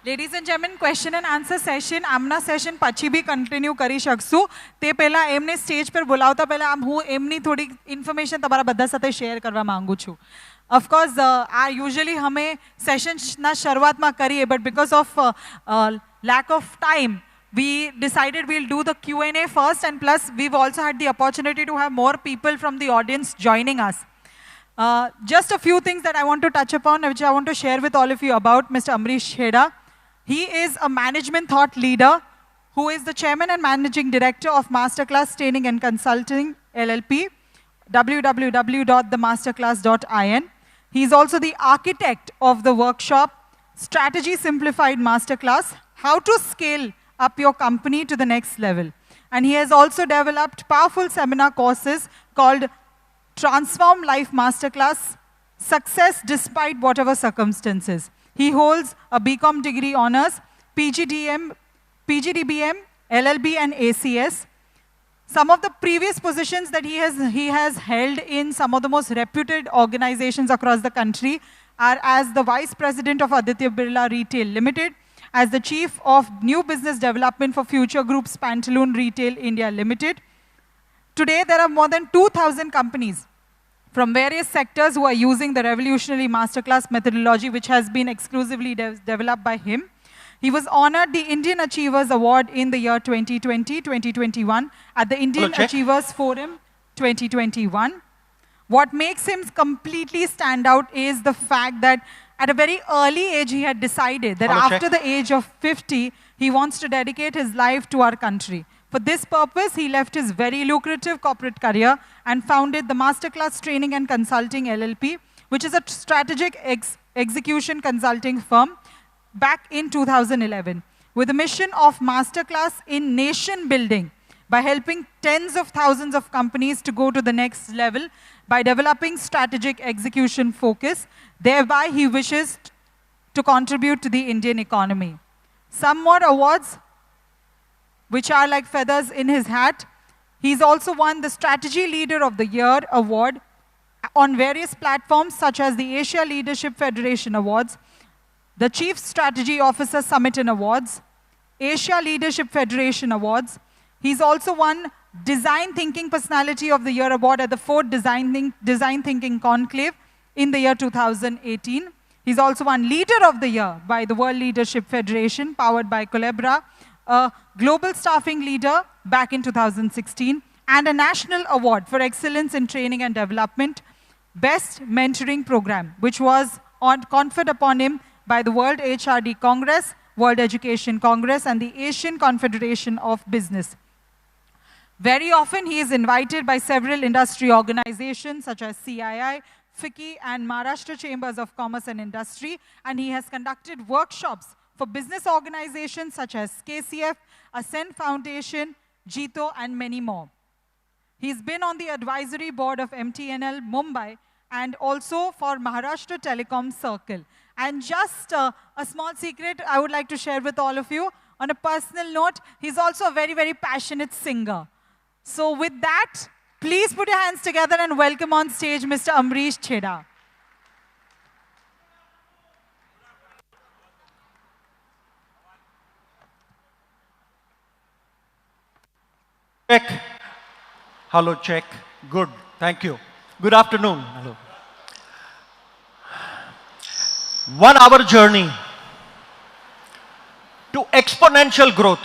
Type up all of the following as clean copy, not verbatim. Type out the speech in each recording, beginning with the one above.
Ladies and gentleman, question and answer session આમના session પછી બી continue કરી શકશું. તે પહેલાં એમને સ્ટેજ પર બોલાવતા પહેલાં હું એમની થોડી ઇન્ફોર્મેશન તમારા બધા સાથે શેર કરવા માંગુ છું. ઓફકોર્સ આ યુઝ્યુઅલી અમે સેશન્સના શરૂઆતમાં કરીએ, but because of lack of time, we decided we'll do the Q&A first, and plus we've also had the opportunity to have more people from the audience joining us. Just a few things that I want to touch upon, which I want to share with all of you about Mr. Amrish Chheda. He is a management thought leader who is the chairman and managing director of Masterclass Training and Consulting LLP, www.themasterclass.in. He is also the architect of the workshop Strategy Simplified Masterclass, How to Scale Up Your Company to the Next Level. And he has also developed powerful seminar courses called Transform Life Masterclass, Success Despite Whatever Circumstances. He holds a BCom degree honors, PGDBM, LLB and ACS. Some of the previous positions that he has held in some of the most reputed organizations across the country are as the Vice President of Aditya Birla Retail Limited, as the Chief of New Business Development for Future Group's Pantaloon Retail India Limited. Today, there are more than 2,000 companies from various sectors who are using the revolutionary masterclass methodology, which has been exclusively developed by him. He was honored the Indian Achievers Award in the year 2020-2021 at the Indian Achievers Forum 2021. What makes him completely stand out is the fact that at a very early age, he had decided that after the age of 50, he wants to dedicate his life to our country. For this purpose, he left his very lucrative corporate career and founded the Masterclass Training and Consulting LLP, which is a strategic execution consulting firm, back in 2011, with a mission of masterclass in nation building by helping tens of thousands of companies to go to the next level by developing strategic execution focus. Thereby, he wishes to contribute to the Indian economy. Some more awards, which are like feathers in his hat. He's also won the Strategy Leader of the Year award on various platforms such as the Asia Leadership Federation Awards, the Chief Strategy Officer Summit and Awards, Asia Leadership Federation Awards. He's also won Design Thinking Personality of the Year award at the 4th Design Thinking Conclave in the year 2018. He's also won Leader of the Year by the World Leadership Federation, powered by Collabra, a global staffing leader back in 2016, and a national award for excellence in training and development, Best Mentoring Program, which was conferred upon him by the World HRD Congress, World Education Congress, and the Asian Confederation of Business. Very often, he is invited by several industry organizations such as CII, FICCI, and Maharashtra Chambers of Commerce and Industry, and he has conducted workshops for business organizations such as KCF, Ascent Foundation, Jito, and many more. He's been on the advisory board of MTNL Mumbai and also for Maharashtra Telecom Circle. And just a small secret I would like to share with all of you. On a personal note, he's also a very, very passionate singer. So with that, please put your hands together and welcome on stage Mr. Amrish Chheda. Check. Hello, check. Good. Thank you. Good afternoon. Hello. 1 hour journey to exponential growth.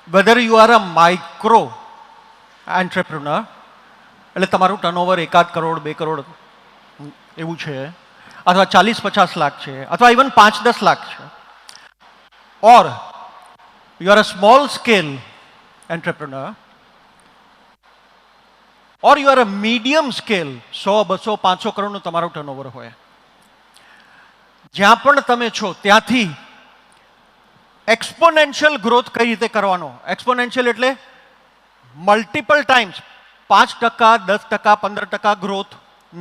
Whether you are a micro entrepreneur, એટલે તમારું turnover 1 crore 2 crore એવું છે, અથવા 40-50 લાખ છે, અથવા even 5-10 lakh છે, or you are a small scale entrepreneur, or you are a medium scale 100, 200, 500 કરોડનું તમારું ટર્નઓવર હોય, જ્યાં પણ તમે છો ત્યાંથી એક્સપોનેન્શિયલ ગ્રોથ કઈ રીતે કરવાનો. એક્સપોનેન્શિયલ એટલે મલ્ટિપલ ટાઈમ્સ, 5%, 10%, 15% ગ્રોથ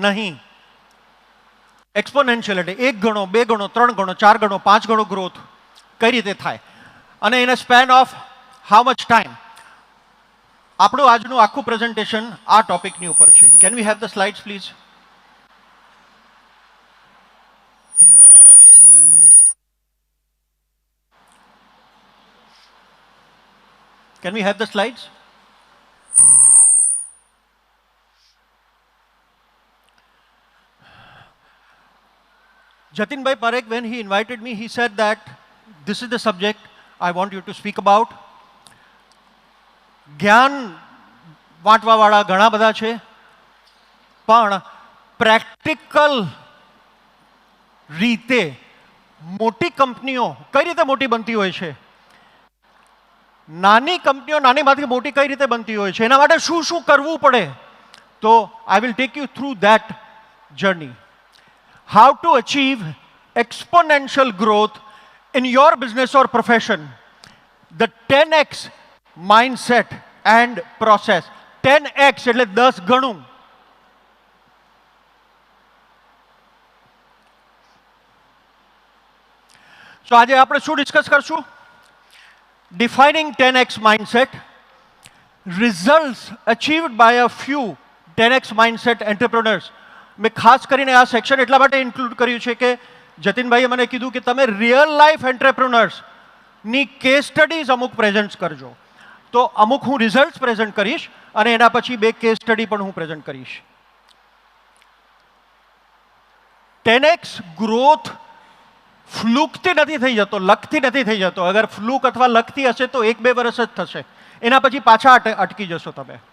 નહીં. એક્સપોનેન્શિયલ એટલે 1 ગણો, 2 ગણો, 3 ગણો, 4 ગણો, 5 ગણો ગ્રોથ કઈ રીતે થાય, અને in a span of how much time. આપણું આજનું આખું પ્રેઝન્ટેશન આ ટોપિકની ઉપર છે. Can we have the slides please? Can we have the slides? Jatinbhai Parekh, when he invited me, he said that this is the subject I want you to speak about. જ્ઞાન વાંટવાવાળા ઘણા બધા છે, પણ practical રીતે મોટી કંપનીઓ કઈ રીતે મોટી બનતી હોય છે, નાની કંપનીઓ નાનીમાંથી મોટી કઈ રીતે બનતી હોય છે, એના માટે શું શું કરવું પડે, તો I will take you through that journey. How to achieve exponential growth in your business or profession. The 10x mindset and process. 10x એટલે 10 ગણું. So આજે આપણે શું ડિસ્કસ કરશું? Defining 10x mindset. Results achieved by a few 10x mindset entrepreneurs. મેં ખાસ કરીને આ સેક્શન એટલા માટે ઇન્ક્લુડ કર્યું છે કે જતિનભાઈએ મને કીધું કે તમે રિયલ લાઈફ એન્ટરપ્રેન્યોર્સની કેસ સ્ટડીઝ અમુક પ્રેઝન્ટ કરજો, તો અમુક હું રિઝલ્ટ્સ પ્રેઝન્ટ કરીશ અને એના પછી 2 કેસ સ્ટડી પણ હું પ્રેઝન્ટ કરીશ. 10x ગ્રોથ ફ્લુકથી નથી થઈ જતો, લકથી નથી થઈ જતો. અગર ફ્લુક અથવા લકથી હશે તો 1-2 વર્ષ જ થશે, એના પછી પાછા અટકી જશો તમે.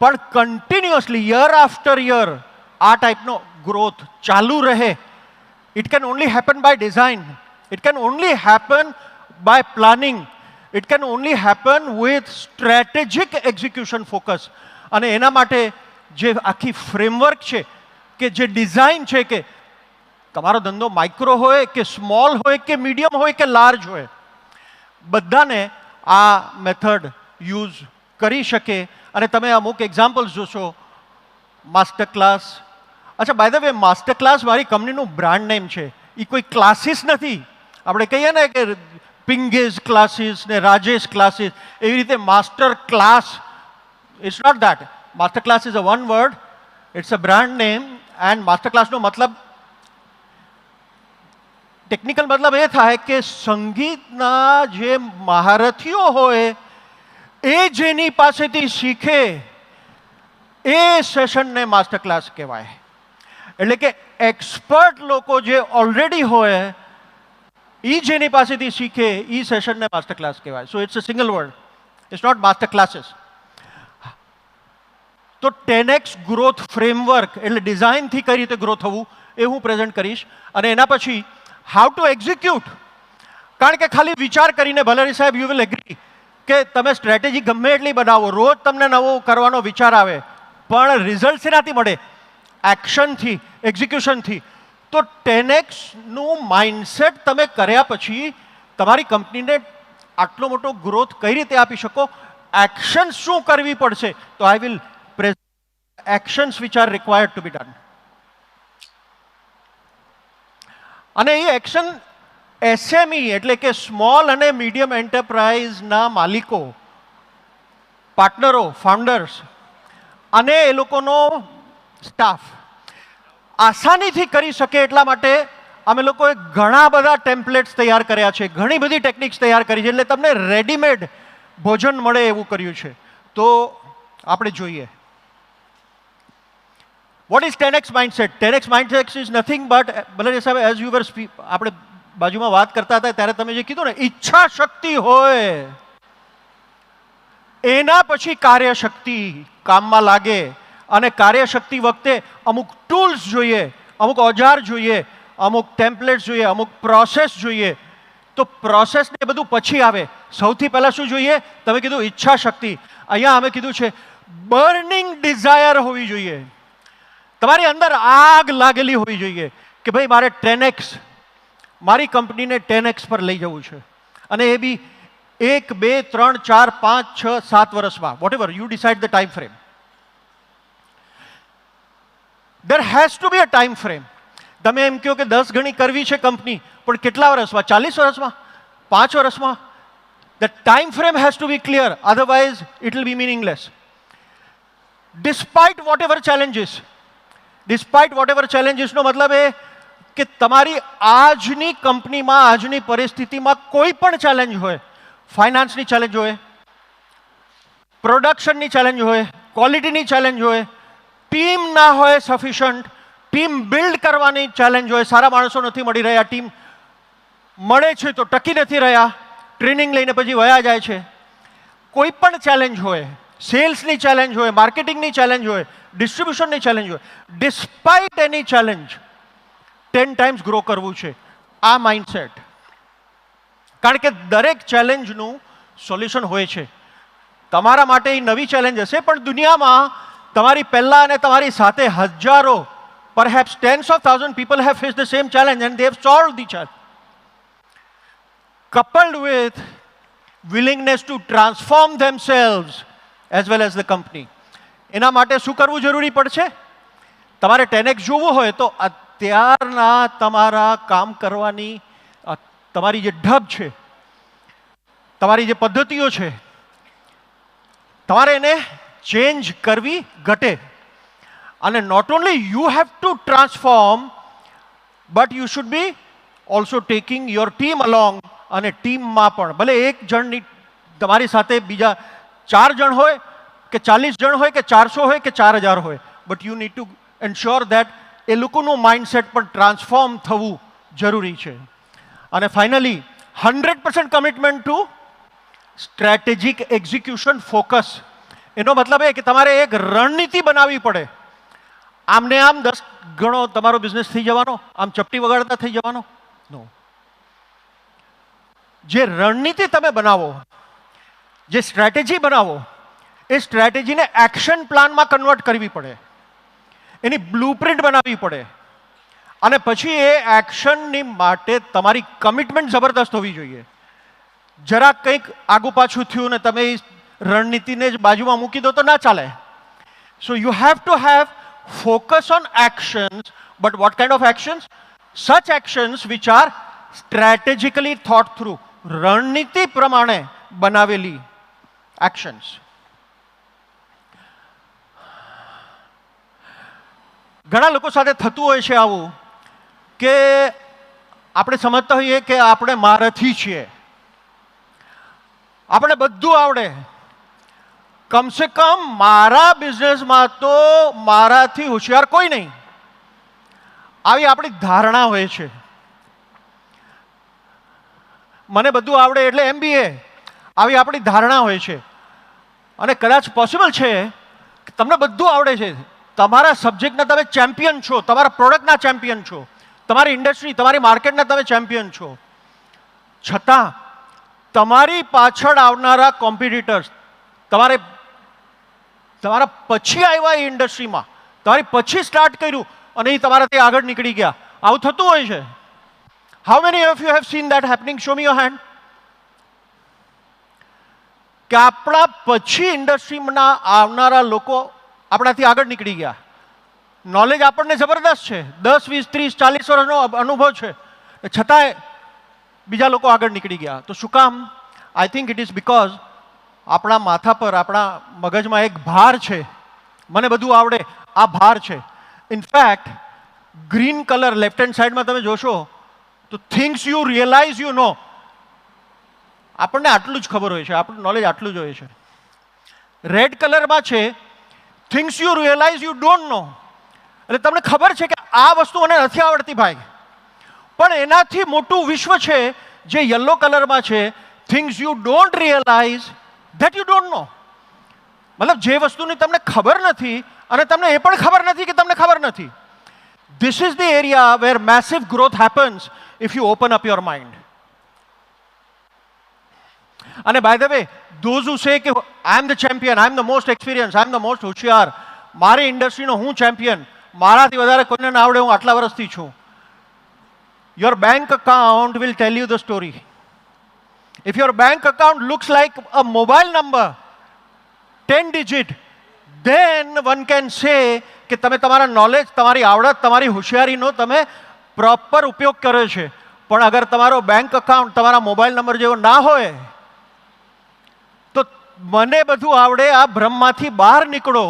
પણ કન્ટિન્યુઅસલી યર આફ્ટર યર આ ટાઈપનો ગ્રોથ ચાલુ રહે. It can only happen by design, it can only happen by planning, it can only happen with strategic execution focus. અને એના માટે જે આખી ફ્રેમવર્ક છે, કે જે ડિઝાઇન છે, કે તમારો ધંધો માઇક્રો હોય કે સ્મોલ હોય કે મીડિયમ હોય કે લાર્જ હોય, બધાને આ મેથડ યુઝ કરી શકે. અને તમે અમુક એક્ઝામ્પલ્સ જોશો. માસ્ટર ક્લાસ, અચ્છા by the way master class મારી કંપનીનું બ્રાન્ડ નેમ છે, એ કોઈ ક્લાસીસ નથી. આપણે કહીએ ને કે પિંગેઝ ક્લાસીસ ને રાજેશ ક્લાસીસ, એવી રીતે master class, it's not that. Master class is a one word, it's a brand name. And master ક્લાસનો મતલબ, ટેકનિકલ મતલબ એ થાય કે સંગીતના જે મહારથીઓ હોય એ જેની પાસેથી શીખે એ સેશનને માસ્ટર ક્લાસ કહેવાય. એટલે કે એક્સપર્ટ લોકો જે ઓલરેડી હોય એ જેની પાસેથી શીખે એ સેશનને માસ્ટર ક્લાસ કહેવાય. So it's a single word, it's not master classes. તો 10x ગ્રોથ ફ્રેમવર્ક એટલે ડિઝાઇનથી કઈ રીતે ગ્રો થવું એ હું પ્રેઝન્ટ કરીશ. અને એના પછી હાઉ ટુ એક્ઝિક્યુટ. કારણ કે ખાલી વિચાર કરીને, ભલે સાહેબ યુ વિલ એગ્રી કે તમે સ્ટ્રેટેજી ગમે એટલી બનાવો, રોજ તમને નવો કરવાનો વિચાર આવે, પણ રિઝલ્ટ શેનાથી મળે? એક્શનથી, એક્ઝિક્યુશનથી. તો 10xનું માઇન્ડસેટ તમે કર્યા પછી તમારી કંપનીને આટલો મોટો ગ્રોથ કઈ રીતે આપી શકો, એક્શન શું કરવી પડશે, તો I will present actions which are required to B done. અને એ એક્શન એસએમઈ એટલે કે સ્મોલ અને મીડિયમ એન્ટરપ્રાઇઝના માલિકો, પાર્ટનરો, ફાઉન્ડર્સ અને એ લોકોનો સ્ટાફ આસાનીથી કરી શકે એટલા માટે અમે લોકોએ ઘણા બધા ટેમ્પલેટ્સ તૈયાર કર્યા છે, ઘણી બધી ટેકનિક્સ તૈયાર કરી છે. એટલે તમને રેડીમેડ ભોજન મળે એવું કર્યું છે. તો આપણે જોઈએ. What is 10x mindset? 10x mindset is nothing but, ભલે સાહેબ એઝ યુ વર આપણે બાજુમાં વાત કરતા હતા ત્યારે તમે જે કીધું ને, ઈચ્છા શક્તિ હોય એના પછી કાર્યશક્તિ કામમાં લાગે. અને કાર્યશક્તિ વખતે અમુક ટૂલ્સ જોઈએ, અમુક ઓજાર જોઈએ, અમુક ટેમ્પલેટ્સ જોઈએ, અમુક પ્રોસેસ જોઈએ. તો પ્રોસેસ ને બધું પછી આવે. સૌથી પહેલા શું જોઈએ? તમે કીધું ઈચ્છા શક્તિ. અહીંયા અમે કીધું છે બર્નિંગ ડિઝાયર હોવી જોઈએ. તમારી અંદર આગ લાગેલી હોવી જોઈએ કે ભાઈ મારે 10x મારી કંપનીને 10x પર લઈ જવું છે. અને એ બી 1, 2, 3, 4, 5, 6, 7 વર્ષમાં, whatever you decide the time frame. There has to be a time frame. તમે એમ કહો કે 10 ગણી કરવી છે કંપની, પણ કેટલા વર્ષમાં? 40 વર્ષમાં? 5 વર્ષમાં? The time frame has to be clear, otherwise it will be meaningless. Despite whatever challenges. Despite whatever ચેલેન્જીસનો મતલબ એ કે તમારી આજની કંપનીમાં, આજની પરિસ્થિતિમાં કોઈ પણ ચેલેન્જ હોય, ફાઇનાન્સની ચેલેન્જ હોય, પ્રોડક્શનની ચેલેન્જ હોય, ક્વોલિટીની ચેલેન્જ હોય, ટીમ ના હોય સફિશન્ટ, ટીમ બિલ્ડ કરવાની ચેલેન્જ હોય, સારા માણસો નથી મળી રહ્યા, ટીમ મળે છે તો ટકી નથી રહ્યા, ટ્રેનિંગ લઈને પછી વયા જાય છે. કોઈ પણ ચેલેન્જ હોય, સેલ્સની ચેલેન્જ હોય, માર્કેટિંગની ચેલેન્જ હોય, ડિસ્ટ્રીબ્યુશનની ચેલેન્જ હોય, ડિસ્પાઇટ એની ચેલેન્જ 10 ટાઈમ્સ ગ્રો કરવું છે, આ માઇન્ડસેટ. કારણ કે દરેક ચેલેન્જનું સોલ્યુશન હોય છે. તમારા માટે એ નવી ચેલેન્જ હશે, પણ દુનિયામાં તમારી પહેલા અને તમારી સાથે હજારો, perhaps tens of thousands people have faced the same challenge and they have solved the challenge. Coupled with willingness to transform themselves as well as the company. એના માટે શું કરવું જરૂરી પડશે? તમારે 10x જોવું હોય તો અત્યારના તમારા કામ કરવાની તમારી જે ઢબ છે, તમારી જે પદ્ધતિઓ છે, તમારે એને ચેન્જ કરવી ઘટે. અને not only you have to transform, but you should be also taking your team along. અને ટીમમાં પણ ભલે એક જણની તમારી સાથે બીજા 4 જણ હોય કે 40 જણ હોય કે 400 હોય કે 4000 હોય, but you need to ensure that એ લોકોનું માઇન્ડસેટ પણ ટ્રાન્સફોર્મ થવું જરૂરી છે. અને finally 100% commitment to strategic execution focus. એનો મતલબ એ કે તમારે એક રણનીતિ બનાવવી પડે. આમને આમ 10 ગણો તમારો બિઝનેસ થઈ જવાનો, આમ ચપટી વગાડતા થઈ જવાનો? નો. જે રણનીતિ તમે બનાવો, જે સ્ટ્રેટેજી બનાવો, એ સ્ટ્રેટેજીને એક્શન પ્લાનમાં કન્વર્ટ કરવી પડે, એની બ્લુપ્રિન્ટ બનાવવી પડે. અને પછી એ એક્શનની માટે તમારી કમિટમેન્ટ જબરદસ્ત હોવી જોઈએ. જરાક કંઈક આગુ પાછું થયું ને તમે રણનીતિને જ બાજુમાં મૂકી દો તો ના ચાલે. So you have to have focus on actions, but what kind of actions? Such actions which are strategically thought through. રણનીતિ પ્રમાણે બનાવેલી actions. ઘણા લોકો સાથે થતું હોય છે આવું કે આપણે સમજતા હોઈએ કે આપણે મહારથી છીએ, આપણે બધું આવડે, કમસે કમ મારા બિઝનેસમાં તો મારાથી હોશિયાર કોઈ નહીં, આવી આપણી ધારણા હોય છે. મને બધું આવડે એટલે MBA, આવી આપણી ધારણા હોય છે. અને કદાચ પોસિબલ છે કે તમને બધું આવડે છે, તમારા સબ્જેક્ટના તમે ચેમ્પિયન છો, તમારા પ્રોડક્ટના ચેમ્પિયન છો, તમારી ઇન્ડસ્ટ્રી, તમારી માર્કેટના તમે ચેમ્પિયન છો, છતાં તમારી પાછળ આવનારા કોમ્પિટિટર્સ, તમારા પછી આવ્યા એ ઇન્ડસ્ટ્રીમાં, તમારી પછી સ્ટાર્ટ કર્યું અને એ તમારાથી આગળ નીકળી ગયા, આવું થતું હોય છે. How many of you have seen that happening? Show me your hand. કે આપણા પછી ઇન્ડસ્ટ્રીમાં આવનારા લોકો આપણાથી આગળ નીકળી ગયા. નોલેજ આપણને જબરદસ્ત છે, 10, 20, 30, 40 વર્ષનો અનુભવ છે, છતાંય બીજા લોકો આગળ નીકળી ગયા. તો શું કામ? I think it is because આપણા માથા પર, આપણા મગજમાં એક ભાર છે, મને બધું આવડે, આ ભાર છે. In fact green colour left hand સાઈડમાં તમે જોશો તો things you realise you know, આપણને આટલું જ ખબર હોય છે, આપણું નોલેજ આટલું જ હોય છે. રેડ કલરમાં છે things you realise you don't know, એટલે તમને ખબર છે કે આ વસ્તુ મને નથી આવડતી ભાઈ, પણ એનાથી મોટું વિશ્વ છે જે યલો કલરમાં છે, things you don't realise that you don't know. મતલબ જે વસ્તુની તમને ખબર નથી અને તમને એ પણ ખબર નથી કે તમને ખબર નથી. This is the area where massive growth happens if you open up your mind. And by the way, those who say કે I am the champion, I am the most experienced, I am the most હોશિયાર, મારી ઇન્ડસ્ટ્રીનો હું champion, મારાથી વધારે કોઈને ના આવડે, હું આટલા વર્ષથી છું. Your bank account will tell you the story. If your bank account looks like a mobile number, 10 digit, then one can say કે તમે તમારા નોલેજ, તમારી આવડત, તમારી હોશિયારીનો તમે પ્રોપર ઉપયોગ કર્યો છે. પણ અગર તમારો બેંક અકાઉન્ટ તમારા મોબાઈલ નંબર જેવો ના હોય તો મને બધું આવડે આ ભ્રમમાંથી બહાર નીકળો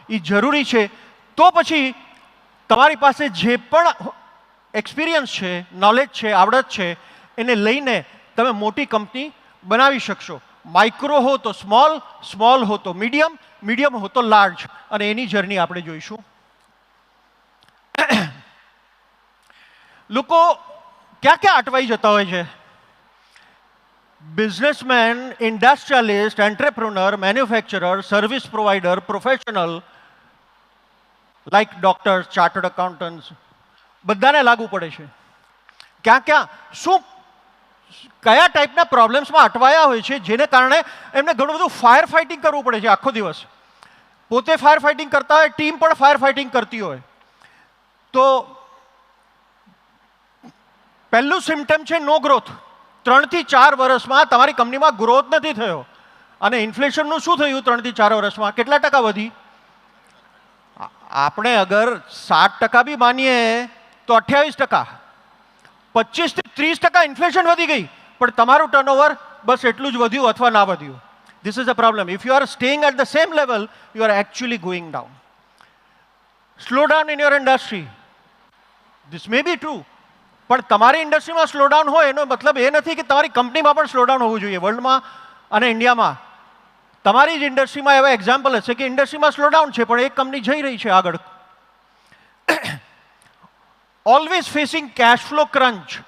એ જરૂરી છે. તો પછી તમારી પાસે જે પણ એક્સપિરિયન્સ છે, નોલેજ છે, આવડત છે, એને લઈને તમે મોટી કંપની બનાવી શકશો. માઇક્રો હો તો સ્મોલ, સ્મોલ હો તો મીડિયમ, મીડિયમ હો તો લાર્જ, અને એની જર્ની આપણે જોઈશું. લોકો ક્યાં ક્યાં અટવાઈ જતા હોય છે? Businessman, industrialist, entrepreneur, manufacturer, service provider, professional like doctors, chartered accountants, બધાને લાગુ પડે છે. ક્યાં ક્યાં શું કયા ટાઈપના પ્રોબ્લેમ્સમાં અટવાયા હોય છે, જેને કારણે એમને ઘણું બધું ફાયર ફાઇટિંગ કરવું પડે છે આખો દિવસ. પોતે ફાયર ફાઇટિંગ કરતા હોય, ટીમ પણ ફાયર ફાઇટિંગ કરતી હોય. તો પહેલું સિમ્ટમ છે નો ગ્રોથ. 3 થી 4 વર્ષમાં તમારી કંપનીમાં ગ્રોથ નથી થયો. અને ઇન્ફ્લેશનનું શું થયું 3 થી 4 વર્ષમાં? કેટલા ટકા વધી? આપણે અગર 7% બી માનીએ તો 28%, 25 થી 30% ઇન્ફ્લેશન વધી ગઈ, પણ તમારું ટર્નઓવર બસ એટલું જ વધ્યું અથવા ના વધ્યું. This is a problem. If you are staying at the same level, you are actually going down. Slow down in your industry. This may be true. પણ તમારી ઇન્ડસ્ટ્રીમાં સ્લો ડાઉન હોય એનો મતલબ એ નથી કે તમારી કંપનીમાં પણ સ્લો ડાઉન હોવું જોઈએ. વર્લ્ડમાં અને ઇન્ડિયામાં તમારી જ ઇન્ડસ્ટ્રીમાં એવા એક્ઝામ્પલ હશે કે ઇન્ડસ્ટ્રીમાં સ્લો ડાઉન છે, પણ એક કંપની જઈ રહી છે આગળ. Always facing cache flow crunch.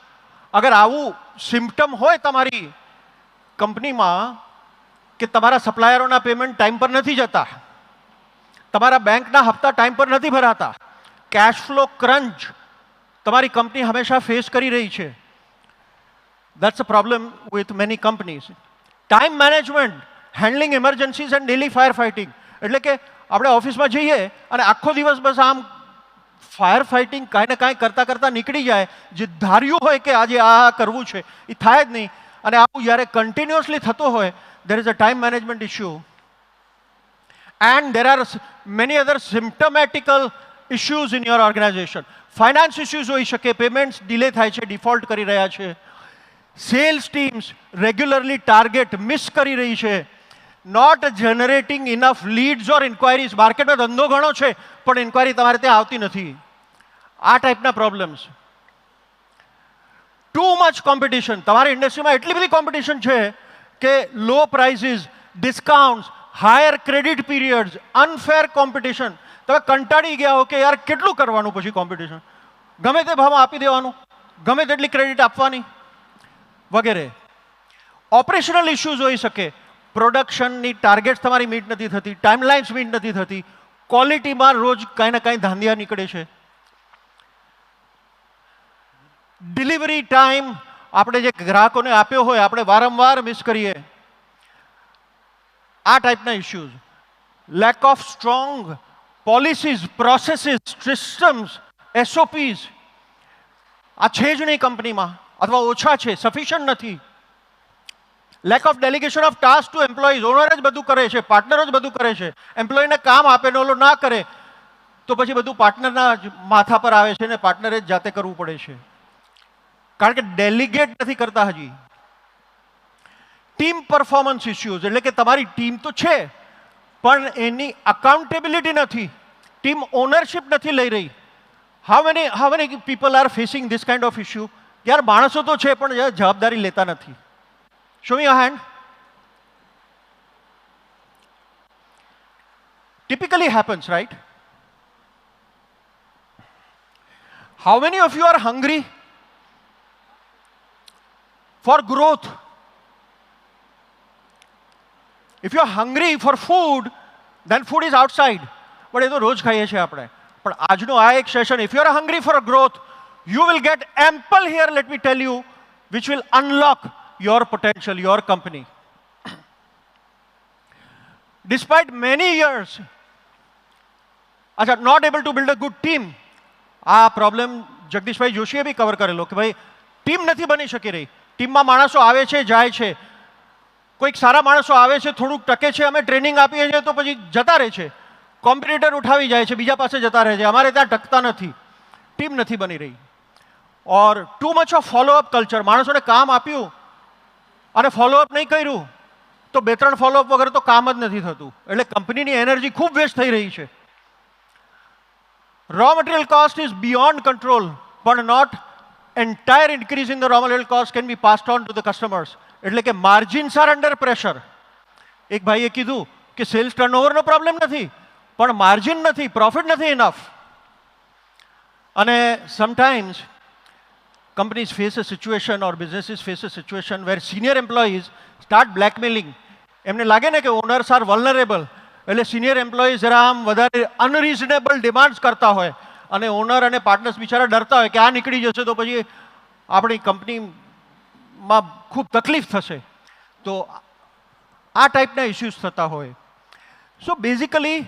અગર આવું સિમ્પટમ હોય તમારી કંપનીમાં કે તમારા સપ્લાયરોના પેમેન્ટ ટાઈમ પર નથી જતા, તમારા બેંકના હપ્તા ટાઈમ પર નથી ભરાતા, કેશ ફ્લો ક્રંચ તમારી કંપની હંમેશા ફેસ કરી રહી છે. That's a problem with many companies. Time management, handling emergencies and daily fire fighting. એટલે કે આપણે ઓફિસમાં જઈએ અને આખો દિવસ બસ આમ ફાયર ફાઇટિંગ કાંઈ ને કાંઈ કરતાં કરતાં નીકળી જાય. જે ધાર્યું હોય કે આજે આ કરવું છે એ થાય જ નહીં. અને આવું જ્યારે કન્ટિન્યુઅસલી થતો હોય, there is a time management issue. And there are many other symptomatical issues in your organization. Finance issues હોઈ શકે, પેમેન્ટ્સ ડિલે થાય છે, ડિફોલ્ટ કરી રહ્યા છે. Sales teams regularly target miss કરી રહી છે. Not generating enough leads or enquiries. માર્કેટમાં ધંધો ઘણો છે પણ ઇન્ક્વાયરી તમારે ત્યાં આવતી નથી. આ ટાઈપના પ્રોબ્લેમ્સ. Too much competition. તમારી ઇન્ડસ્ટ્રીમાં એટલી બધી કોમ્પિટિશન છે કે low prices, discounts, higher credit periods, unfair competition. તમે કંટાળી ગયા હો કે યાર કેટલું કરવાનું પછી કોમ્પિટિશન, ગમે તે ભાવમાં આપી દેવાનું, ગમે તેટલી ક્રેડિટ આપવાની વગેરે. ઓપરેશનલ ઇશ્યુઝ હોઈ શકે. પ્રોડક્શનની ટાર્ગેટ્સ તમારી મીટ નથી થતી, ટાઈમલાઇન્સ મીટ નથી થતી, ક્વોલિટીમાં રોજ કાંઈ ને કાંઈ ધાંધિયા નીકળે છે. ડિલિવરી ટાઈમ આપણે જે ગ્રાહકોને આપ્યો હોય આપણે વારંવાર મિસ કરીએ. આ ટાઈપના ઇશ્યુઝ. Lack of strong policies, processes, systems, SOPs આ છે જ નહીં કંપનીમાં, અથવા ઓછા છે, સફિશિયન્ટ નથી. Lack of delegation of task to employees. Owner જ બધું કરે છે, પાર્ટનરો જ બધું કરે છે. એમ્પ્લોયને કામ આપે ને ઓલો ના કરે તો પછી બધું પાર્ટનરના જ માથા પર આવે છે ને પાર્ટનરે જ જાતે કરવું પડે છે, કારણ કે ડેલિગેટ નથી કરતા હજી. Team performance issues. એટલે કે તમારી ટીમ તો છે પણ એની અકાઉન્ટેબિલિટી નથી, ટીમ ઓનરશિપ નથી લઈ રહી. How many people are facing this kind of issue? યાર માણસો તો છે પણ જવાબદારી લેતા નથી. Show me your hand. Typically happens, right? How many of you are hungry for growth? If you are hungry for food, then food is outside. પણ એ તો રોજ ખાઈએ છીએ આપણે. પણ આજનો આ એક session, if you are hungry for growth, you will get ample here, let me tell you, which will unlock your potential, your company. Despite many years, not able to build a good team. આ problem જગદીશભાઈ જોશીએ બી cover કરેલો કે ભાઈ team નથી બની શકી રહી. ટીમમાં માણસો આવે છે જાય છે, કોઈક સારા માણસો આવે છે, થોડુંક ટકે છે, અમે ટ્રેનિંગ આપીએ છીએ તો પછી જતા રહે છે, કોમ્પિટિટર ઉઠાવી જાય છે, બીજા પાસે જતા રહે છે, અમારે ત્યાં ટકતા નથી, ટીમ નથી બની રહી. Or too much of follow up culture. માણસોને કામ આપ્યું અને ફોલોઅપ નહીં કર્યું તો 2-3 ફોલોઅપ વગર તો કામ જ નથી થતું, એટલે કંપનીની એનર્જી ખૂબ વેસ્ટ થઈ રહી છે. Raw material cost is beyond control, but not entire increase in the raw material cost can be passed on to the customers. એટલે કે margins are under pressure. એક ભાઈએ કીધું કે સેલ્સ ટર્નઓવરનો પ્રોબ્લેમ નથી, પણ માર્જિન નથી, પ્રોફિટ નથી ઇનફ. અને sometimes companies face a situation or businesses face a situation where senior employees start blackmailing. એમને લાગે ને કે ઓનર્સ આર વલ્નરેબલ, એટલે સિનિયર એમ્પ્લોયીઝ જરા આમ વધારે અનરીઝનેબલ ડિમાન્ડ્સ કરતા હોય અને ઓનર અને પાર્ટનર્સ બિચારા ડરતા હોય કે આ નીકળી જશે તો પછી આપણી કંપનીમાં ખૂબ તકલીફ થશે. તો આ ટાઈપના ઇસ્યુઝ થતા હોય. સો બેઝિકલી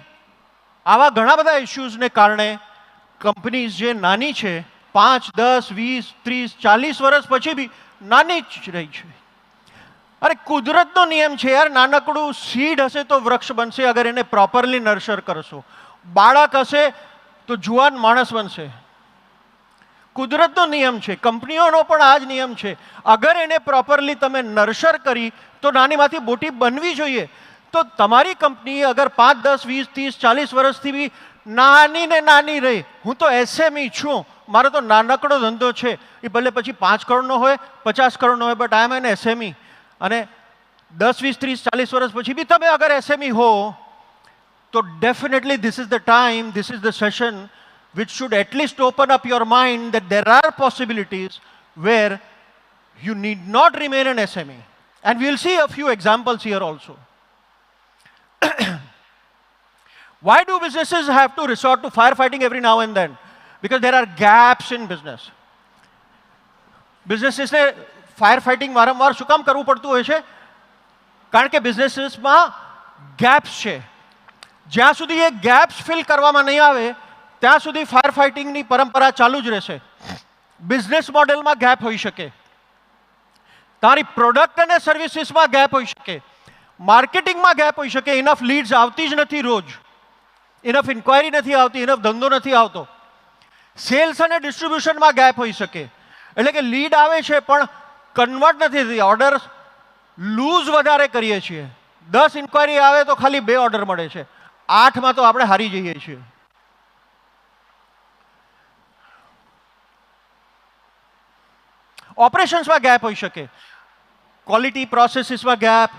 આવા ઘણા બધા ઇસ્યુઝને કારણે કંપનીઝ જે નાની છે 5, 10, 20, 30, 40 વર્ષ પછી બી નાની જ રહી છે. અરે કુદરતનો નિયમ છે યાર, નાનકડું સીડ હશે તો વૃક્ષ બનશે અગર એને પ્રોપરલી નર્ચર કરશો. બાળક હશે તો જુવાન માણસ બનશે. કુદરતનો નિયમ છે, કંપનીઓનો પણ આ જ નિયમ છે. અગર એને પ્રોપરલી તમે નર્ચર કરી તો નાનીમાંથી મોટી બનવી જોઈએ. તો તમારી કંપની અગર 5, 10, 20, 30, 40 વર્ષથી બી નાની ને નાની રહી, હું તો એસએમઈ છું, મારો તો નાનકડો ધંધો છે, એ ભલે પછી 5 કરોડનો હોય 50 કરોડનો હોય, but I am an SME. અને 10, 20, 30, 40 વર્ષ પછી બી તમે અગર એસએમઈ હો તો definitely this is the time, this is the session which should at least open up your mind that there are possibilities where you need not remain an SME. And we'll see a few examples here also. Why do businesses have to resort to firefighting every now and then? Because there are gaps in business. બિઝનેસીસને fire fighting વારંવાર શું કામ કરવું પડતું હોય છે? કારણ કે બિઝનેસીસમાં ગેપ્સ છે. જ્યાં સુધી એ ગેપ્સ ફિલ કરવામાં નહીં આવે ત્યાં સુધી ફાયર ફાઇટિંગની પરંપરા ચાલુ જ રહેશે. બિઝનેસ મોડેલમાં ગેપ હોઈ શકે, તારી પ્રોડક્ટ અને સર્વિસીસમાં ગેપ હોઈ શકે, માર્કેટિંગમાં ગેપ હોઈ શકે, ઇનફ લીડ્સ આવતી જ નથી રોજ, ઇનફ ઇન્ક્વાયરી નથી આવતી, ઇનફ ધંધો નથી આવતો. સેલ્સ અને ડિસ્ટ્રીબ્યુશનમાં ગેપ હોઈ શકે, એટલે કે લીડ આવે છે પણ કન્વર્ટ નથી થતી, ઓર્ડર લૂઝ વધારે કરીએ છીએ. 10 ઇન્ક્વાયરી આવે તો ખાલી 2 ઓર્ડર મળે છે, 8માં તો આપણે હારી જઈએ છીએ. ઓપરેશન્સમાં ગેપ હોઈ શકે, ક્વોલિટી પ્રોસેસીસમાં ગેપ,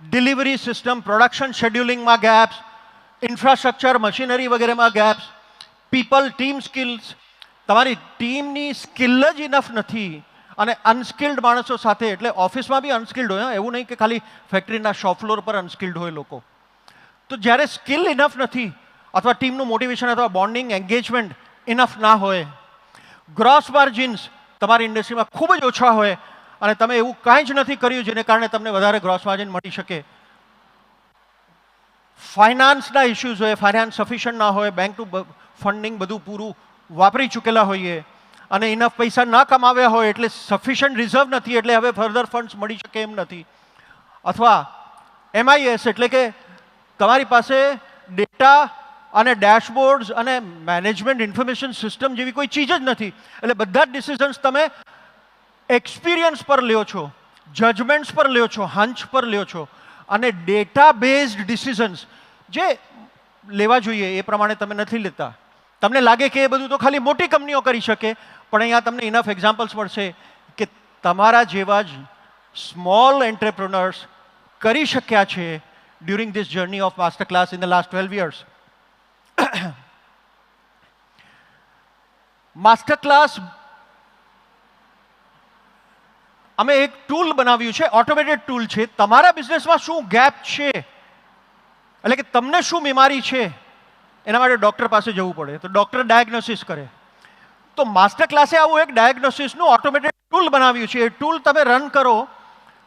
ડિલિવરી સિસ્ટમ પ્રોડક્શન શેડ્યુલિંગમાં ગેપ્સ, ઇન્ફ્રાસ્ટ્રક્ચર મશીનરી વગેરેમાં ગેપ્સ, પીપલ ટીમ સ્કિલ્સ, તમારી ટીમની સ્કિલ જ ઇનફ નથી અને અનસ્કિલ્ડ માણસો સાથે, એટલે ઓફિસમાં બી અનસ્કિલ્ડ હોય, એવું નહીં કે ખાલી ફેક્ટરીના શોપ ફ્લોર પર અનસ્કિલ્ડ હોય લોકો. તો જ્યારે સ્કિલ ઇનફ નથી અથવા ટીમનું મોટિવેશન અથવા બોન્ડિંગ એન્ગેજમેન્ટ ઇનફ ના હોય, ગ્રોસ માર્જિન્સ તમારી ઇન્ડસ્ટ્રીમાં ખૂબ જ ઓછા હોય અને તમે એવું કાંઈ જ નથી કર્યું જેને કારણે તમને વધારે ગ્રોસ માર્જિન મળી શકે, ફાઇનાન્સના ઇસ્યુઝ હોય, ફાઇનાન્સ સફિશિયન્ટ ના હોય, બેંક ટુ ફંડિંગ બધું પૂરું વાપરી ચૂકેલા હોઈએ અને ઇનફ પૈસા ના કમાવ્યા હોય એટલે સફિશિયન્ટ રિઝર્વ નથી, એટલે હવે ફર્ધર ફંડ્સ મળી શકે એમ નથી, અથવા MIS એટલે કે તમારી પાસે ડેટા અને ડેશબોર્ડ્સ અને મેનેજમેન્ટ ઇન્ફોર્મેશન સિસ્ટમ જેવી કોઈ ચીજ જ નથી, એટલે બધા જ ડિસિઝન્સ તમે એક્સપિરિયન્સ પર લ્યો છો, જજમેન્ટ્સ પર લ્યો છો, હંચ પર લ્યો છો, અને ડેટા બેઝડ ડિસિઝન્સ જે લેવા જોઈએ એ પ્રમાણે તમે નથી લેતા. તમને લાગે કે એ બધું તો ખાલી મોટી કંપનીઓ કરી શકે, પણ અહીંયા તમને ઇનફ એક્ઝામ્પલ્સ મળશે કે તમારા જેવા જ સ્મોલ એન્ટરપ્રેન્યોર્સ કરી શક્યા છે during this journey of master class in the last 12 years. Master class અમે એક ટૂલ બનાવ્યું છે, ઓટોમેટેડ ટૂલ છે. તમારા બિઝનેસમાં શું ગેપ છે, એટલે કે તમને શું બીમારી છે, એના માટે ડૉક્ટર પાસે જવું પડે તો ડૉક્ટર ડાયગ્નોસિસ કરે. તો માસ્ટર ક્લાસે આવું એક ડાયગ્નોસિસનું ઓટોમેટેડ ટૂલ બનાવ્યું છે. એ ટૂલ તમે રન કરો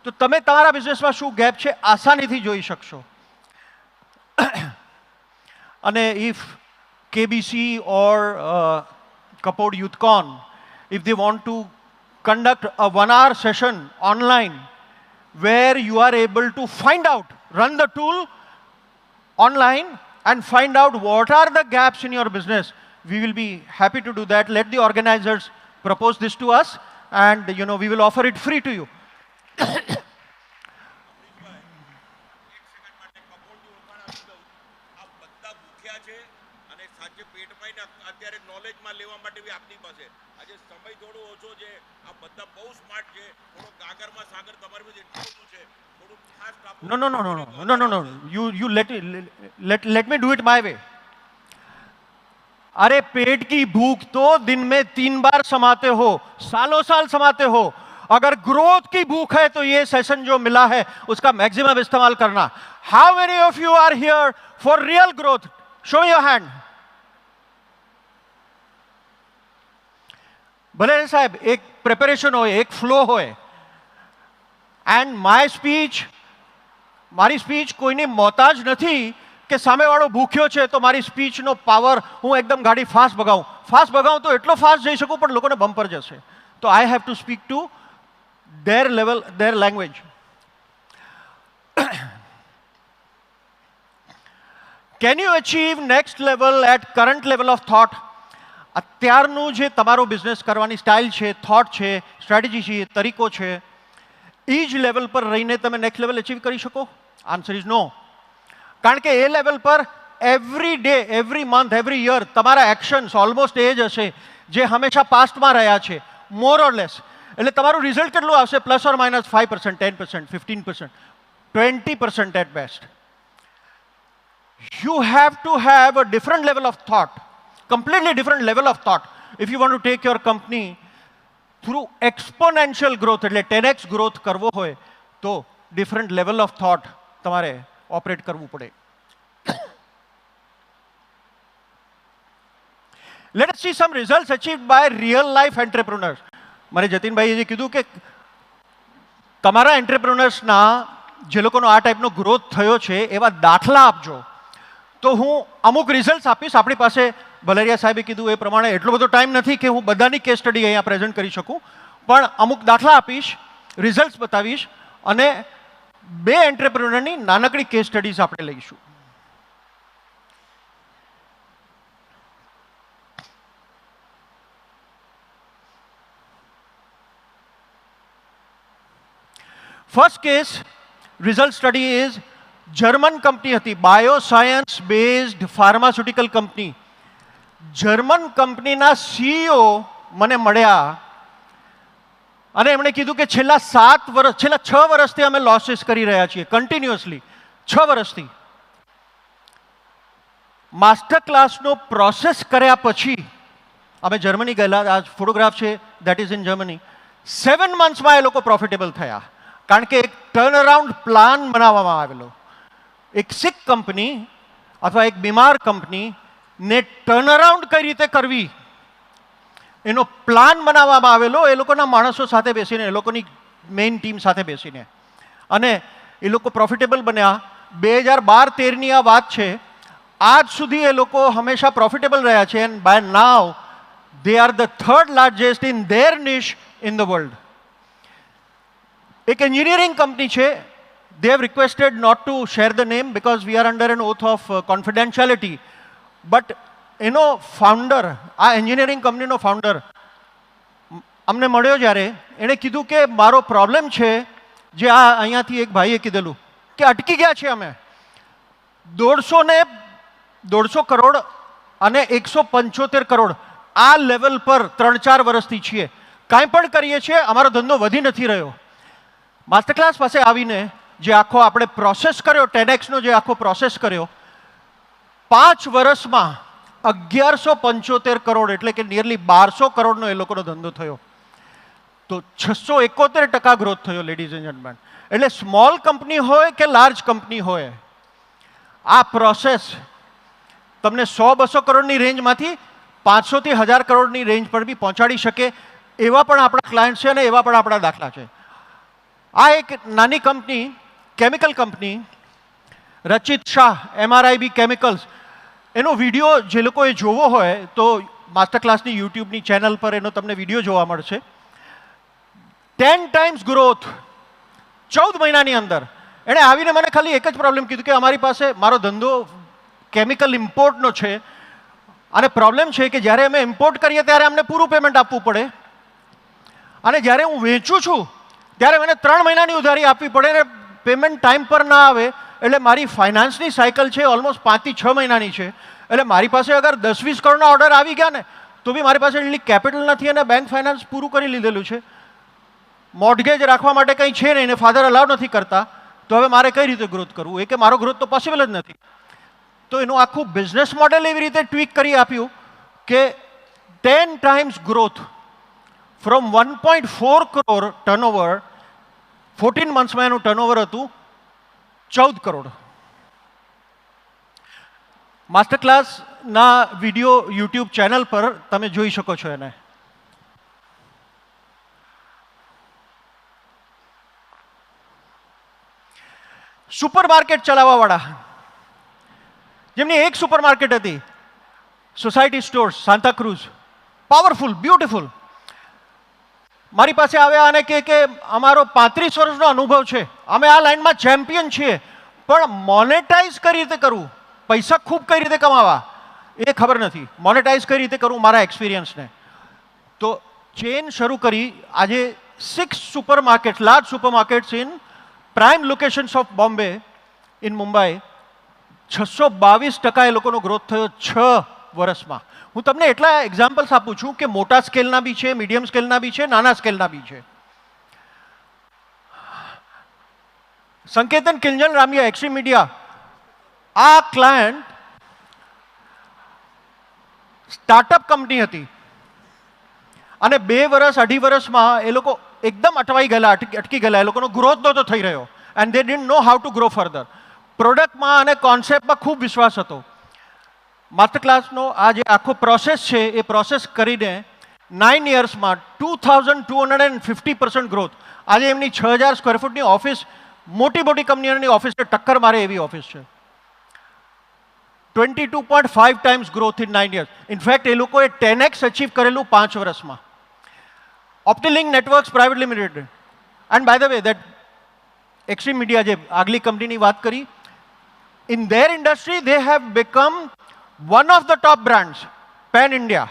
તો તમે તમારા બિઝનેસમાં શું ગેપ છે આસાનીથી જોઈ શકશો. અને if KBC or Kapoor YouthCon, if they want to conduct a 1-hour session online where you are able to find out, run the tool online and find out what are the gaps in your business, we will be happy to do that. Let the organizers propose this to us and we will offer it free to you. અત્યારે નોલેજમાં કાર્યમાં લેવા માટે બી આપની પાસે આજે સમય થોડો ઓછો છે. આ બધા બહુ સ્માર્ટ છે. થોડો ગાગરમાં સાગર તમારી પાસે એટલું બધું છે. થોડું ફાસ્ટ આપો. No. You let me do it my way. अरे पेट की भूख तो दिन में 3 बार समाते हो, सालों साल समाते हो. अगर ग्रोथ की भूख है तो ये सेशन जो मिला है उसका मैक्सिमम इस्तेमाल करना. How many of you are here for real growth? Show your hand. भले साहब एक प्रिपरेशन हो, एक फ्लो हो, एंड माय स्पीच, મારી સ્પીચ કોઈની મોતાજ નથી કે સામેવાળો ભૂખ્યો છે તો મારી સ્પીચનો પાવર હું એકદમ ગાડી ફાસ્ટ ભગાવું તો એટલો ફાસ્ટ જઈ શકું પણ લોકોને બમ્પર જશે. તો I have to speak to their level, their language. Can you achieve next level at current level of thought? અત્યારનું જે તમારો બિઝનેસ કરવાની સ્ટાઇલ છે, થોટ છે, સ્ટ્રેટેજી છે, તરીકો છે, એ જ લેવલ પર રહીને તમે નેક્સ્ટ લેવલ અચીવ કરી શકો? Answer is no. કારણ કે એ લેવલ પર every day, every month, every year તમારા એક્શન્સ ઓલમોસ્ટ એ જ હશે જે હંમેશા પાસ્ટમાં રહ્યા છે, મોર ઓર લેસ. એટલે તમારું રિઝલ્ટ કેટલું આવશે? Plus or minus 5%, 10%, 15%, 20% at best. You have to have a different level of thought, completely different level of thought, if you want to take your company through exponential growth, એટલે 10x growth કરવો હોય તો different level of thought તમારે operate કરવું પડે. Let us see some results achieved by real life entrepreneurs. મારે જતીનભાઈએ જે કીધું કે તમારા એન્ટરપ્રેન્યોર્સના જે લોકોનો આ ટાઈપનો ગ્રોથ થયો છે એવા દાખલા આપજો. તો હું અમુક રિઝલ્ટ્સ આપીશ. આપણી પાસે ભલરિયા સાહેબે કીધું એ પ્રમાણે એટલો બધો ટાઈમ નથી કે હું બધાની કેસ સ્ટડી અહીંયા પ્રેઝન્ટ કરી શકું, પણ અમુક દાખલા આપીશ, રિઝલ્ટ્સ બતાવીશ અને 2 એન્ટરપ્રેન્યોરની નાનકડી કેસ સ્ટડીઝ આપણે લઈશું. First case result study is German company હતી, bioscience based pharmaceutical company. German કંપનીના સીઈઓ મને મળ્યા અને એમણે કીધું કે છેલ્લા 6 વર્ષથી અમે લોસીસ કરી રહ્યા છીએ કન્ટિન્યુઅસલી, 6 વર્ષથી. માસ્ટર ક્લાસનો પ્રોસેસ કર્યા પછી અમે જર્મની ગયેલા. આ ફોટોગ્રાફ છે, દેટ ઇઝ ઇન જર્મની. 7 મંથ્સમાં એ લોકો પ્રોફિટેબલ થયા કારણ કે એક ટર્નઅરાઉન્ડ પ્લાન બનાવવામાં આવેલો. એક સિક કંપની અથવા એક બીમાર કંપનીને ટર્નઅરાઉન્ડ કઈ રીતે કરવી એનો પ્લાન બનાવવામાં આવેલો એ લોકોના માણસો સાથે બેસીને, એ લોકોની મેઇન ટીમ સાથે બેસીને, અને એ લોકો પ્રોફિટેબલ બન્યા. 2012-13ની આ વાત છે. આજ સુધી એ લોકો હંમેશા પ્રોફિટેબલ રહ્યા છે and by now they are the 3rd largest in their niche in the world. એક એન્જિનિયરિંગ કંપની છે. They have requested not to share the name because we are under an oath of confidentiality. But એનો founder, આ engineering કંપનીનો founder અમને મળ્યો જ્યારે, એણે કીધું કે મારો પ્રોબ્લેમ છે જે આ અહીંયાથી એક ભાઈએ કીધેલું કે અટકી ગયા છે અમે 150 કરોડ અને 175 કરોડ આ લેવલ પર 3-4 વર્ષથી છીએ, કાંઈ પણ કરીએ છીએ, અમારો ધંધો વધી નથી રહ્યો. માસ્ટર ક્લાસ પાસે આવીને જે આખો આપણે પ્રોસેસ કર્યો, 10x નો જે આખો પ્રોસેસ કર્યો, 5 વર્ષમાં 1175 કરોડ એટલે કે નિયરલી 1200 કરોડનો એ લોકોનો ધંધો થયો. તો 671% ગ્રોથ થયો લેડીઝ એન્ડ જેન્ટલમેન. એટલે સ્મોલ કંપની હોય કે લાર્જ કંપની હોય, આ પ્રોસેસ તમને 100-200 કરોડની રેન્જમાંથી 500 થી 1000 કરોડની રેન્જ પર બી પહોંચાડી શકે. એવા પણ આપણા ક્લાયન્ટ છે અને એવા પણ આપણા દાખલા છે. આ એક નાની કંપની, કેમિકલ કંપની, રચિત શાહ, MRIB કેમિકલ્સ, એનો વિડીયો જે લોકોએ જોવો હોય તો માસ્ટર ક્લાસની યુટ્યુબની ચેનલ પર એનો તમને વિડીયો જોવા મળશે. 10 ટાઈમ્સ ગ્રોથ 14 મહિનાની અંદર. એણે આવીને મને ખાલી એક જ પ્રોબ્લેમ કીધું કે અમારી પાસે, મારો ધંધો કેમિકલ ઇમ્પોર્ટનો છે અને પ્રોબ્લેમ છે કે જ્યારે અમે ઇમ્પોર્ટ કરીએ ત્યારે અમને પૂરું પેમેન્ટ આપવું પડે અને જ્યારે હું વેચું છું ત્યારે મને 3 મહિનાની ઉધારી આપવી પડે અને પેમેન્ટ ટાઈમ પર ના આવે એટલે મારી ફાઇનાન્સની સાયકલ છે ઓલમોસ્ટ 5 થી 6 મહિનાની છે. એટલે મારી પાસે અગર 10-20 કરોડના ઓર્ડર આવી ગયા ને તો બી મારી પાસે એટલી કેપિટલ નથી અને બેંક ફાઇનાન્સ પૂરું કરી લીધેલું છે, મોર્ટગેજ રાખવા માટે કંઈ છે નહીં ને ફાધર અલાઉ નથી કરતા, તો હવે મારે કઈ રીતે ગ્રોથ કરવું? એ કે મારો ગ્રોથ તો પોસિબલ જ નથી. તો એનું આખું બિઝનેસ મોડેલ એવી રીતે ટ્વીક કરી આપ્યું કે 10 times growth from 1.4 crore turnover, 14 મંથ્સમાં એનું ટર્નઓવર હતું 14 કરોડ. માસ્ટર ક્લાસના વિડીયો યુટ્યુબ ચેનલ પર તમે જોઈ શકો છો એને. સુપર માર્કેટ ચલાવવાવાળા, જેમની એક સુપર માર્કેટ હતી, society stores, Santacruz, powerful, beautiful. મારી પાસે આવ્યા અને કે અમારો 35 વર્ષનો અનુભવ છે, અમે આ લાઈનમાં ચેમ્પિયન છીએ, પણ મોનેટાઇઝ કઈ રીતે કરવું, પૈસા ખૂબ કઈ રીતે કમાવા એ ખબર નથી, મોનેટાઇઝ કઈ રીતે કરવું મારા એક્સપિરિયન્સને. તો ચેન શરૂ કરી. આજે 6 super market, large super markets in prime locations of Bombay, in Mumbai. 622% એ લોકોનો ગ્રોથ થયો 6 વર્ષમાં. હું તમને એટલા એક્ઝામ્પલ્સ આપું છું કે મોટા સ્કેલના બી છે, મીડિયમ સ્કેલના બી છે, નાના સ્કેલના બી છે. સંકેતન કિંજલ રામિયા, એક્સ્ટ્રીમ મીડિયા, આ ક્લાયન્ટ સ્ટાર્ટઅપ કંપની હતી અને 2 વર્ષ 2.5 વર્ષમાં એ લોકો એકદમ અટવાઈ ગયેલા, અટકી ગયેલા. એ લોકોનો ગ્રોથ નહોતો થઈ રહ્યો and they didn't know how to grow further. પ્રોડક્ટમાં અને કોન્સેપ્ટમાં ખૂબ વિશ્વાસ હતો. માસ્ટર ક્લાસનો આ જે આખો પ્રોસેસ છે એ પ્રોસેસ કરીને 9 યર્સમાં 2250% ગ્રોથ. આજે એમની 6000 સ્ક્વેર ફૂટની ઓફિસ મોટી મોટી કંપનીઓની ઓફિસને ટક્કર મારે એવી ઓફિસ છે. 22.5 times growth in 9 years. In fact એ લોકોએ 10x અચીવ કરેલું 5 વર્ષમાં. Optilink networks private limited, and by the way that extreme media જે આગલી કંપનીની વાત કરી, in their industry they have become one of the top brands pan India.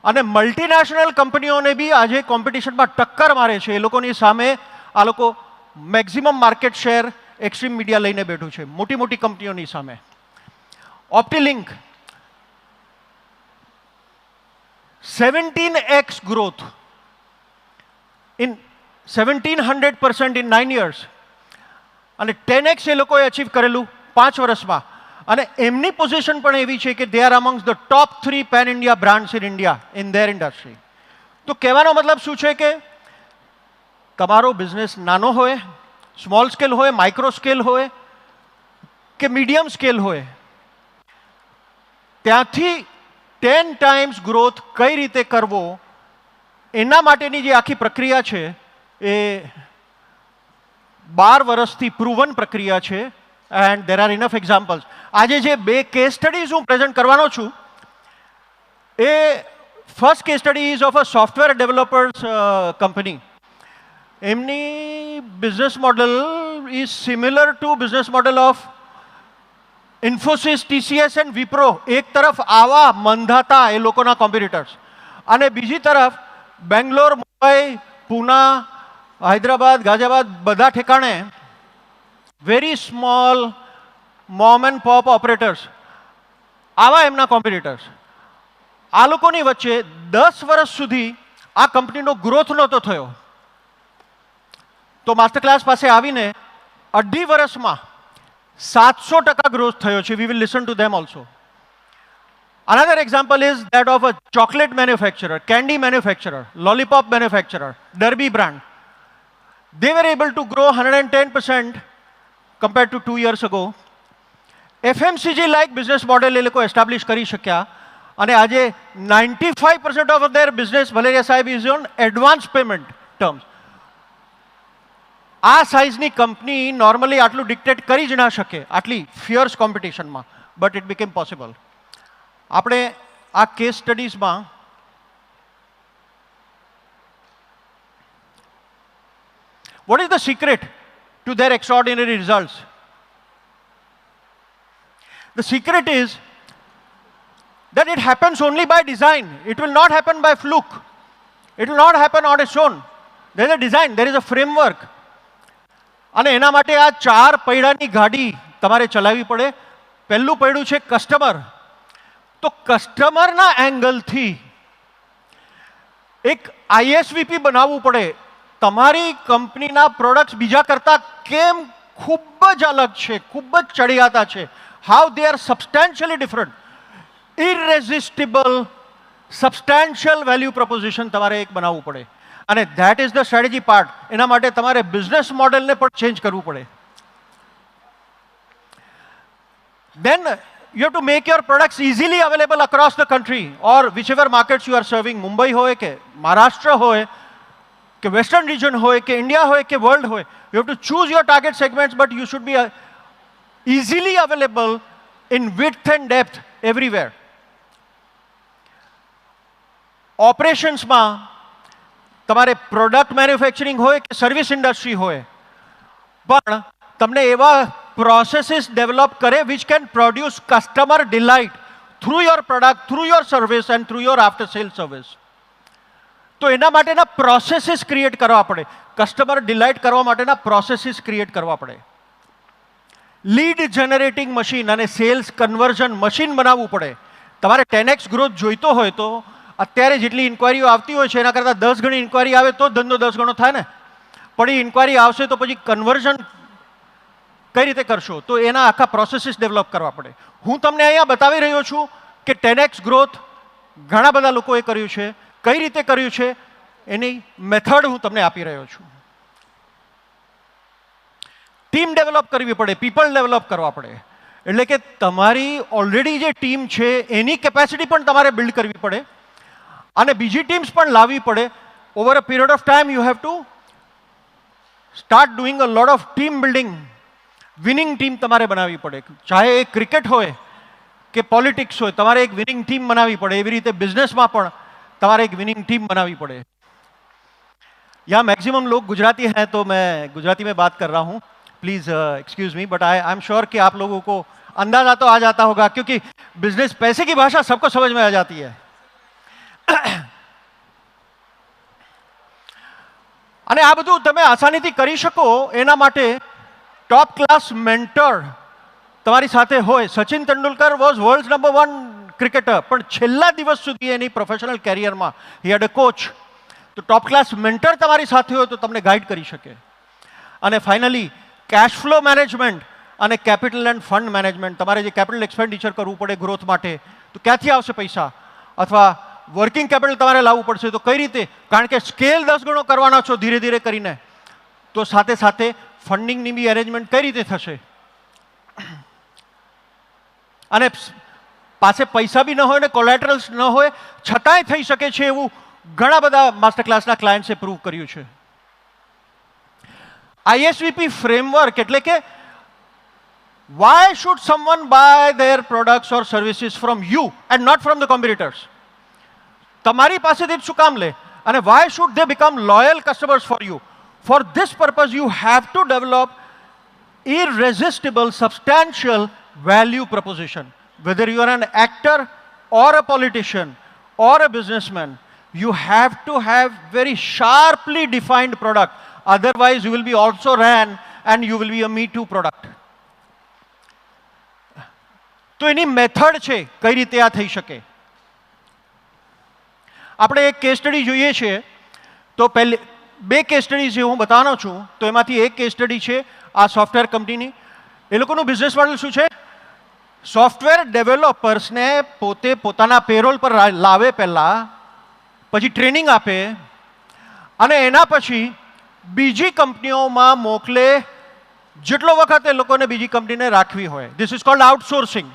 અને મલ્ટીનેશનલ કંપનીઓને બી આજે કોમ્પિટિશનમાં ટક્કર મારે છે. એ લોકોની સામે આ લોકો maximum market share extreme media લઈને બેઠું છે મોટી મોટી કંપનીઓની સામે. ઓપ્ટિલિંક 17x growth in 1700% in 9 years અને 10x એ લોકોએ અચીવ કરેલું 5 વર્ષમાં. અને એમની પોઝિશન પણ એવી છે કે they are amongst the top 3 pan India brands in India in their industry. તો કહેવાનો મતલબ શું છે કે તમારો બિઝનેસ નાનો હોય, સ્મોલ સ્કેલ હોય, માઇક્રો સ્કેલ હોય કે મીડિયમ સ્કેલ હોય, ત્યાંથી 10 times ગ્રોથ કઈ રીતે કરવો એના માટેની જે આખી પ્રક્રિયા છે એ 12 વર્ષથી પ્રૂવન પ્રક્રિયા છે. And there are enough examples. આજે જે 2 કેસ સ્ટડીઝ હું પ્રેઝન્ટ કરવાનો છું એ first case study is of a software developers company. એમની business model is similar to business model of Infosys, TCS and Wipro. એક તરફ આવા મંધાતા એ લોકોના કોમ્પિટિટર્સ અને બીજી તરફ બેંગ્લોર, મુંબઈ, પૂના, હૈદરાબાદ, ગાઝિયાબાદ બધા ઠેકાણે very small mom and pop operators, આવા એમના કોમ્પિટિટર્સ. આ લોકોની વચ્ચે 10 વર્ષ સુધી આ કંપનીનો ગ્રોથ નહોતો થયો. તો માસ્ટર ક્લાસ પાસે આવીને 2.5 વર્ષમાં 700% ગ્રોથ થયો છે. We will listen to them also. Another example is that of a chocolate manufacturer, candy manufacturer, lollipop manufacturer, Derby brand. They were able to grow 110% compared to 2 years ago. FMCG like business model એ લોકો establish કરી શક્યા અને આજે 95% of their business, Valeria સાહેબ, is on advance payment terms. આ સાઇઝની કંપની normally આટલું ડિક્ટેટ કરી જ ના શકે આટલી ફિયર્સ કોમ્પિટિશનમાં, બટ ઇટ બીકેમ પોસિબલ. આપણે આ કેસ સ્ટડીઝમાં what is the secret to their extraordinary results? The secret is that it happens only by design. It will not happen by fluke. It will not happen on its own. There is a design, there is a framework. અને એના માટે આ 4 પૈડાની ગાડી તમારે ચલાવવી પડે. પહેલું પૈડું છે કસ્ટમર. તો કસ્ટમરના એંગલથી એક ISVP બનાવવું પડે. તમારી કંપનીના પ્રોડક્ટ્સ બીજા કરતાં કેમ ખૂબ જ અલગ છે, ખૂબ જ ચડિયાતા છે, how they are substantially different, irresistible substantial value proposition તમારે એક બનાવવું પડે. અને that is the strategy part. એના માટે તમારે બિઝનેસ મોડેલને પણ ચેન્જ કરવું પડે. Then you have to make your products easily available across the country or whichever markets you are serving. Mumbai hoye ke Maharashtra hoye કે વેસ્ટર્ન રિજન હોય કે ઇન્ડિયા હોય કે વર્લ્ડ હોય, you have to choose your target segments, but you should be easily available in width and depth everywhere. ઓપરેશન્સમાં તમારે product manufacturing હોય કે સર્વિસ ઇન્ડસ્ટ્રી હોય, પણ તમને એવા પ્રોસેસીસ ડેવલપ કરે which can produce customer delight through your product, through your service and through your after cell service. તો એના માટેના પ્રોસેસીસ ક્રિએટ કરવા પડે. કસ્ટમર ડિલાઇટ કરવા માટેના પ્રોસેસીસ ક્રિએટ કરવા પડે. લીડ જનરેટિંગ મશીન અને સેલ્સ કન્વર્ઝન મશીન બનાવવું પડે. તમારે 10x ગ્રોથ જોઈતો હોય તો અત્યારે જેટલી ઇન્ક્વાયરીઓ આવતી હોય છે એના કરતાં 10 ગણી ઇન્ક્વાયરી આવે તો ધંધો 10 ગણો થાય ને. પણ એ ઇન્ક્વાયરી આવશે તો પછી કન્વર્ઝન કઈ રીતે કરશો, તો એના આખા પ્રોસેસીસ ડેવલપ કરવા પડે. હું તમને અહીંયા બતાવી રહ્યો છું કે 10x ગ્રોથ ઘણા બધા લોકોએ કર્યું છે, કઈ રીતે કર્યું છે એની મેથડ હું તમને આપી રહ્યો છું. ટીમ ડેવલપ કરવી પડે, પીપલ ડેવલપ કરવા પડે. એટલે કે તમારી ઓલરેડી જે ટીમ છે એની કેપેસિટી પણ તમારે બિલ્ડ કરવી પડે અને બીજી ટીમ્સ પણ લાવવી પડે. Over a period of time you have to start doing a lot of team building. Winning team તમારે બનાવવી પડે. ચાહે એ ક્રિકેટ હોય કે પોલિટિક્સ હોય, તમારે એક વિનિંગ ટીમ બનાવવી પડે. એવી રીતે બિઝનેસમાં પણ તમાरे एक विनिंग टीम बनावी पड़े. यहाँ मैक्सिमम लोग गुजराती हैं तो मैं गुजराती में बात कर रहा हूँ, please excuse me, but I am sure कि आप लोगों को अंदाजा तो आ जाता होगा क्योंकि बिजनेस पैसे की भाषा सबको समझ में आ जाती है. અને આ બધું તમે આસાનીથી કરી શકો એના માટે ટોપ ક્લાસ મેન્ટર તમારી સાથે હોય. Sachin Tendulkar was world number 1 cricketer, પણ છેલ્લા દિવસ સુધી એની પ્રોફેશનલ કેરિયરમાં હી હેડ અ કોચ. તો ટોપ ક્લાસ મેન્ટર તમારી સાથે હોય તો તમને ગાઈડ કરી શકે. અને ફાઇનલી કેશ ફ્લો મેનેજમેન્ટ અને કેપિટલ એન્ડ ફંડ મેનેજમેન્ટ. તમારે જે કેપિટલ એક્સપેન્ડિચર કરવું પડે ગ્રોથ માટે, તો ક્યાંથી આવશે પૈસા, અથવા વર્કિંગ કેપિટલ તમારે લાવવું પડશે તો કઈ રીતે, કારણ કે સ્કેલ 10 ગણો કરવાના છો ધીરે ધીરે કરીને, તો સાથે સાથે ફંડિંગની બી એરેન્જમેન્ટ કઈ રીતે થશે. અને પાસે પૈસા બી ન હોય ને કોલેટરલ્સ ન હોય છતાંય થઈ શકે છે એવું ઘણા બધા માસ્ટર ક્લાસના ક્લાયન્ટ્સે પ્રૂવ કર્યું છે. ISVP ફ્રેમવર્ક એટલે કે why should someone buy their products or services from you and not from the competitors? તમારી પાસેથી જ શું કામ લે, અને why should they become loyal customers for you? For this purpose you have to develop irresistible substantial value proposition. Whether you are an actor or a politician or a businessman, you have to have very sharply defined product. Otherwise, you will be also ran and you will be a Me Too product. તો એની method છે કઈ રીતે આ થઈ શકે. આપણે એક case study જોઈએ છીએ, તો પહેલે 2 કેસ સ્ટડી જે હું બતાવવાનો છું, તો એમાંથી એક કેસ સ્ટડી છે આ સોફ્ટવેર કંપનીની. એ લોકોનું બિઝનેસ મોડેલ શું છે? સોફ્ટવેર ડેવલપર્સને પોતે પોતાના પેરોલ પર લાવે પહેલાં, પછી ટ્રેનિંગ આપે અને એના પછી બીજી કંપનીઓમાં મોકલે જેટલો વખત એ લોકોને બીજી કંપનીને રાખવી હોય. This is called outsourcing.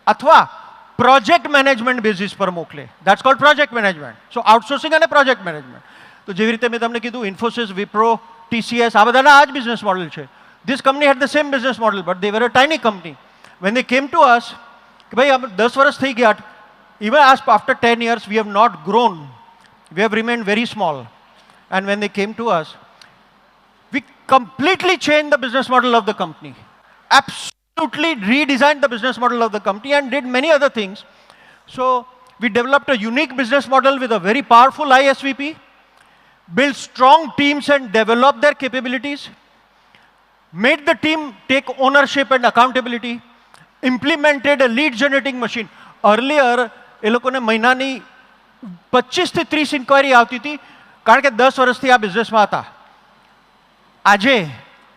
અથવા પ્રોજેક્ટ મેનેજમેન્ટ બેઝિસ પર મોકલે, that's cold project management. So outsourcing અને પ્રોજેક્ટ મેનેજમેન્ટ. તો જેવી રીતે મેં તમને કીધું ઇન્ફોસિસ, વિપ્રો, TCS આ બધાના આ જ બિઝનેસ મોડેલ છે. This company had the same business model but they were a tiny company. When they came to us, કે ભાઈ અમે 10 વર્ષ થઈ ગયા, even after 10 years we have not grown, we have remained very small. And when they came to us, we completely changed the business model of the company, absolutely redesigned the business model of the company and did many other things. So we developed a unique business model with a very powerful ISVP, built strong teams and developed their capabilities, made the team take ownership and accountability, implemented a lead generating machine. Earlier એ લોકોને મહિનાની 25 થી 30 inquiry આવતી હતી, કારણ કે 10 વર્ષથી આ બિઝનેસમાં હતા. આજે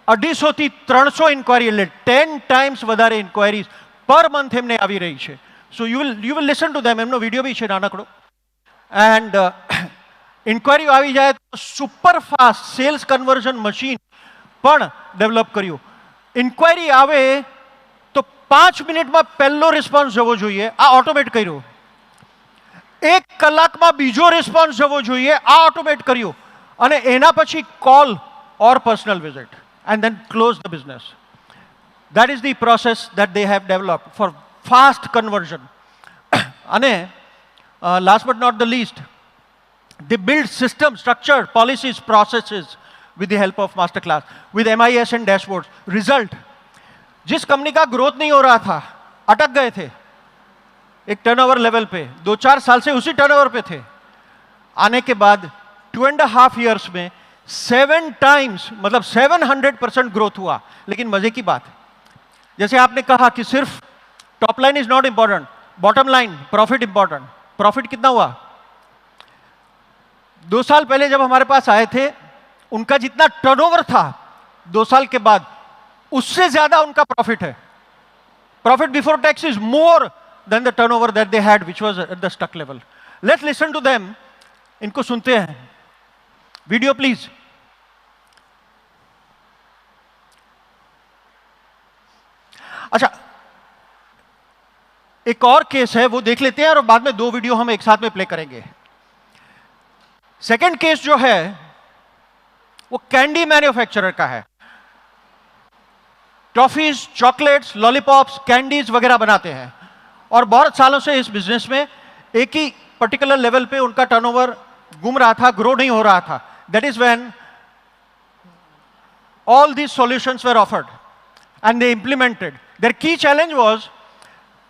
250 થી 300 ઇન્ક્વાયરી, એટલે 10 ટાઈમ્સ વધારે ઇન્ક્વાયરીઝ પર મંથ એમને આવી રહી છે. So you will listen to them. એમનો વિડીયો બી છે નાનકડો. એન્ડ ઇન્ક્વાયરીઓ આવી જાય તો super fast sales conversion machine પણ ડેવલપ કર્યું. ઇન્ક્વાયરી આવે તો 5 મિનિટમાં પહેલો રિસ્પોન્સ જવો જોઈએ, આ ઓટોમેટ કર્યું. 1 કલાકમાં બીજો રિસ્પોન્સ જવો જોઈએ, આ ઓટોમેટ કર્યું. અને એના પછી call or personal visit and then close the business. That is the process that they have developed for fast conversion. And last but not the least, they build systems, structure, policies, processes with the help of Masterclass, with MIS and dashboards. Result, जिस company का growth नहीं हो रहा था, अटक गए थे एक टर्नओवर लेवल पे, 2-4 साल से उसी टर्नओवर पे थे, आने के बाद 2.5 years में 7 times, मतलब 700% ग्रोथ हुआ. लेकिन मजे की बात, जैसे आपने कहा कि सिर्फ top line is not important, bottom line profit important. Profit कितना हुआ? 2 साल पहले जब हमारे पास आए थे, उनका जितना टर्नओवर था 2 साल के बाद उससे ज्यादा उनका प्रॉफिट है. Profit before tax is more than the turnover that they had, which was at the stuck level. Let's listen to them. इनको सुनते हैं. Video please. अच्छा, एक और केस है, वो देख लेते हैं और बाद में 2 वीडियो हम एक साथ में प्ले करेंगे. सेकंड केस जो है वो कैंडी मैन्युफैक्चरर का है. टॉफीज, चॉकलेट्स, लॉलीपॉप्स, कैंडीज वगैरह बनाते हैं और बहुत सालों से इस बिजनेस में एक ही पर्टिकुलर लेवल पे उनका टर्नओवर घूम रहा था, ग्रो नहीं हो रहा था. That is when all these solutions were offered and they implemented. Their key challenge was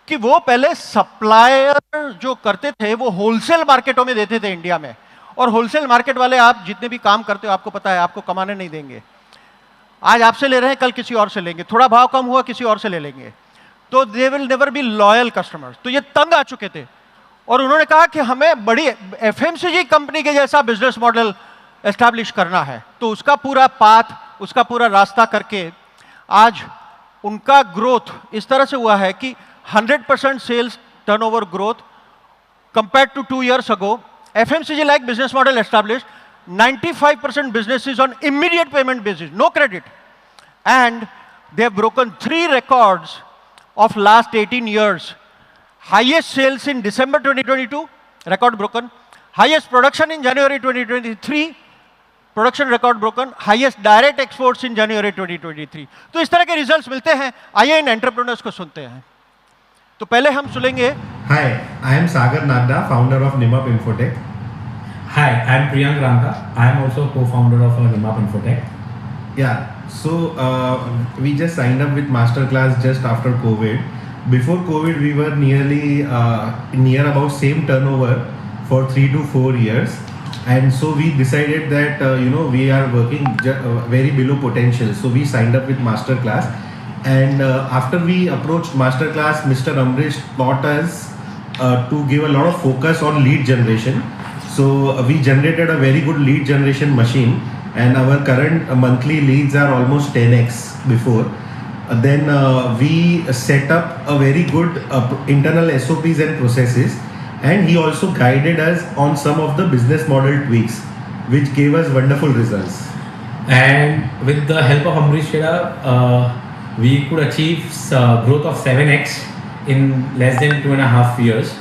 कि वो पहले सप्लायर जो करते थे वो होलसेल मार्केटों में देते थे इंडिया में, और होलसेल मार्केट वाले आप जितने भी काम करते हो आपको पता है आपको कमाने नहीं देंगे. आज आपसे ले रहे हैं, कल किसी और से लेंगे, थोड़ा भाव कम हुआ किसी और से ले लेंगे, तो they will never be loyal customers. तो ये तंग आ चुके थे और उन्होंने कहा कि हमें बड़ी एफएमसीजी कंपनी के जैसा बिजनेस मॉडल एस्टैब्लिश करना है. तो उसका पूरा पाथ, उसका पूरा रास्ता करके आज उनका ग्रोथ इस तरह से हुआ है कि 100% sales turnover growth compared to 2 years ago. FMCG like business model established. 95% businesses on immediate payment basis, no credit, and they have broken 3 records of last 18 years. Highest sales in December 2022, record broken. Highest production in January 2023, production record broken. Highest direct exports in January 2023. तो इस तरह के results मिलते हैं. आइए इन entrepreneurs को सुनते हैं. तो पहले हम सुनेंगे. Hi, I am Sagar Nagda, founder of Nimap Infotech. Hi, I'm Priyank Ranka. I am also co-founder of Nimap Infotech. Yeah, so we just signed up with Masterclass just after COVID. Before COVID, we were near about same turnover for 3 to 4 years. And so we decided that we are working very below potential. So we signed up with Masterclass, and after we approached Masterclass, Mr. Amrish taught us to give a lot of focus on lead generation. So we generated a very good lead generation machine, and our current monthly leads are almost 10x before. Then we set up a very good internal SOPs and processes. And he also guided us on some of the business model tweaks, which gave us wonderful results. And with the help of Amrish Chheda, we could achieve growth of 7x in less than 2.5 years.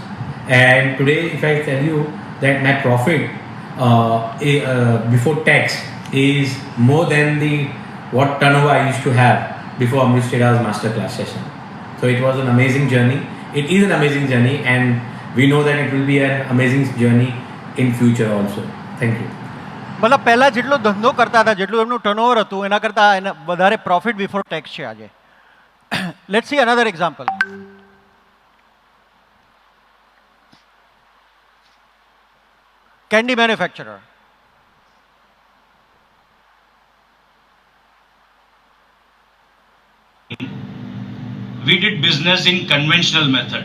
And today, if I tell you that my profit before tax is more than the what turnover I used to have before Amrish Chheda's masterclass session. So it was an amazing journey. It is an amazing journey, and we know that it will be an amazing journey in future also. Thank you. मतलब પહેલા જેટલો ધંધો કરતા હતા, જેટલું એમનું turnover હતું, એના કરતાં એના વધારે પ્રોફિટ બિફોર ટેક્સ છે આજે. Let's see another example. Candy manufacturer. We did business in conventional method.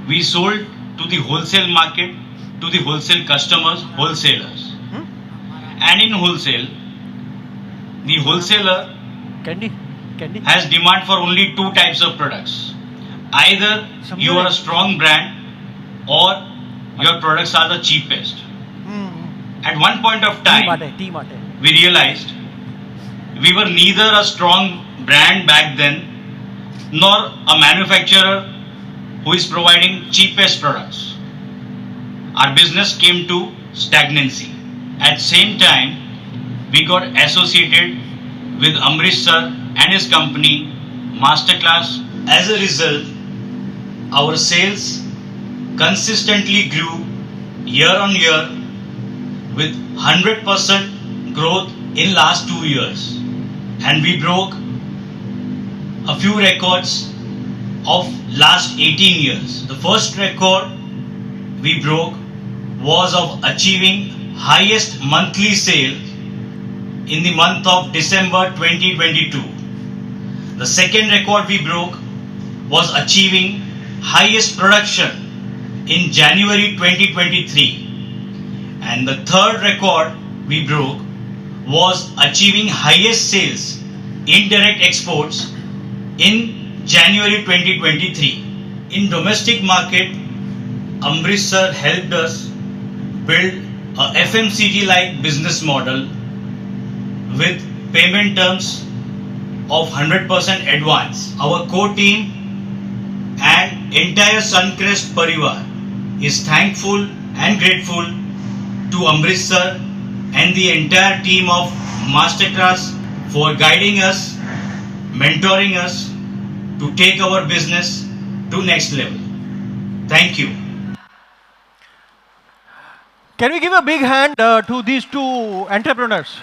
we sold to the wholesale market, to the wholesale customers, wholesalers. And in wholesale, the wholesaler Candy? has demand for only two types of products. Either you are a strong brand or your products are the cheapest. At one point of time, we realized we were neither a strong brand back then nor a manufacturer who is providing cheapest products. Our business came to stagnancy. At same time, we got associated with Amrish sir and his company, Masterclass. As a result, our sales consistently grew year on year with 100% growth in last 2 years. And we broke a few records of last 18 years. The first record we broke was of achieving highest monthly sales in the month of December 2022. The second record we broke was achieving highest production in January 2023. And the third record we broke was achieving highest sales in direct exports in January 2023. In domestic market, Amrish sir helped us build a FMCG-like business model with payment terms of 100% advance. Our core team and entire Suncrest Parivar is thankful and grateful to Amrish sir and the entire team of Masterclass for guiding us, mentoring us to take our business to next level. Thank you. Can we give a big hand to these two entrepreneurs?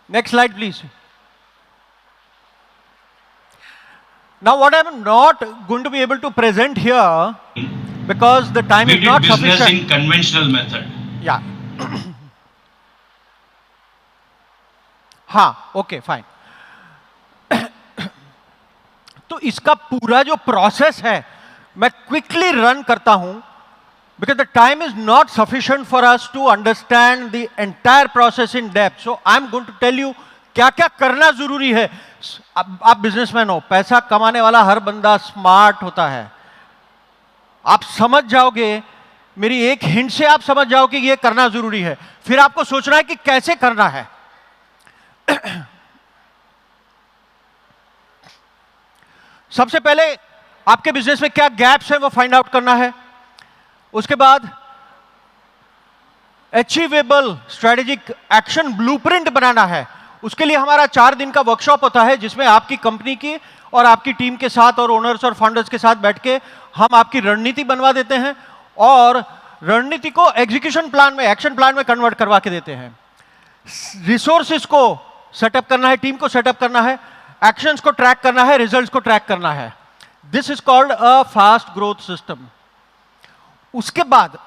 Next slide, please. Now, what I'm not going to be able to present here, because the time is not sufficient. We did business in conventional method. Yeah. हाँ, okay, fine. तो इसका पूरा जो process है, मैं quickly run करता हूं, because the time is not sufficient for us to understand the entire process in depth. So I'm going to tell you क्या क्या करना जरूरी है. आप बिजनेसमैन हो, पैसा कमाने वाला हर बंदा स्मार्ट होता है. आप समझ जाओगे, मेरी एक हिंट से आप समझ जाओ कि ये करना जरूरी है. फिर आपको सोचना है कि कैसे करना है. सबसे पहले आपके बिजनेस में क्या गैप्स हैं वो फाइंड आउट करना है. उसके बाद अचीवेबल स्ट्रेटेजिक एक्शन ब्लूप्रिंट बनाना है. उसके लिए हमारा 4 दिन का वर्कशॉप होता है, जिसमें आपकी कंपनी की और आपकी टीम के साथ और ओनर्स और फाउंडर्स के साथ बैठ के हम आपकी रणनीति बनवा देते हैं और रणनीति को एग्जीक्यूशन प्लान में, एक्शन प्लान में कन्वर्ट करवा के देते हैं. रिसोर्सेज को सेटअप करना है, टीम को सेटअप करना है, एक्शंस को ट्रैक करना है, रिजल्ट्स को ट्रैक करना है. This is called a fast growth system. उसके बाद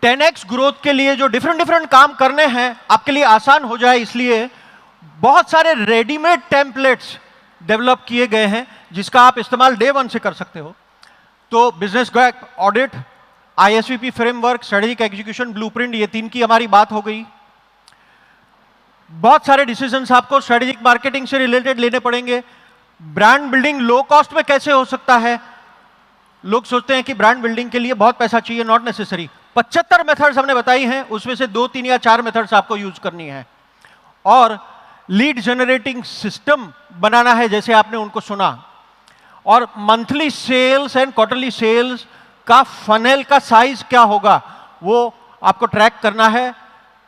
10x ग्रोथ के लिए जो डिफरेंट काम करने हैं, आपके लिए आसान हो जाए इसलिए बहुत सारे रेडीमेड टेम्पलेट्स डेवलप किए गए हैं, जिसका आप इस्तेमाल डे 1 से कर सकते हो. तो business gap audit, ISVP framework, strategic execution, blueprint, ये 3 की हमारी बात हो गई. बहुत सारे डिसीजंस आपको स्ट्रेटेजिक मार्केटिंग से रिलेटेड लेने पड़ेंगे. ब्रांड बिल्डिंग लो कॉस्ट में कैसे हो सकता है. लोग सोचते हैं कि ब्रांड बिल्डिंग के लिए बहुत पैसा चाहिए, नॉट नेसेसरी. 75 मेथड्स हमने बताई हैं, उसमें से 2, 3 या 4 मेथड्स आपको यूज करनी है. और लीड जनरेटिंग सिस्टम बनाना है, जैसे आपने उनको सुना. और monthly sales and quarterly sales का फनेल का साइज क्या होगा वो आपको ट्रैक करना है.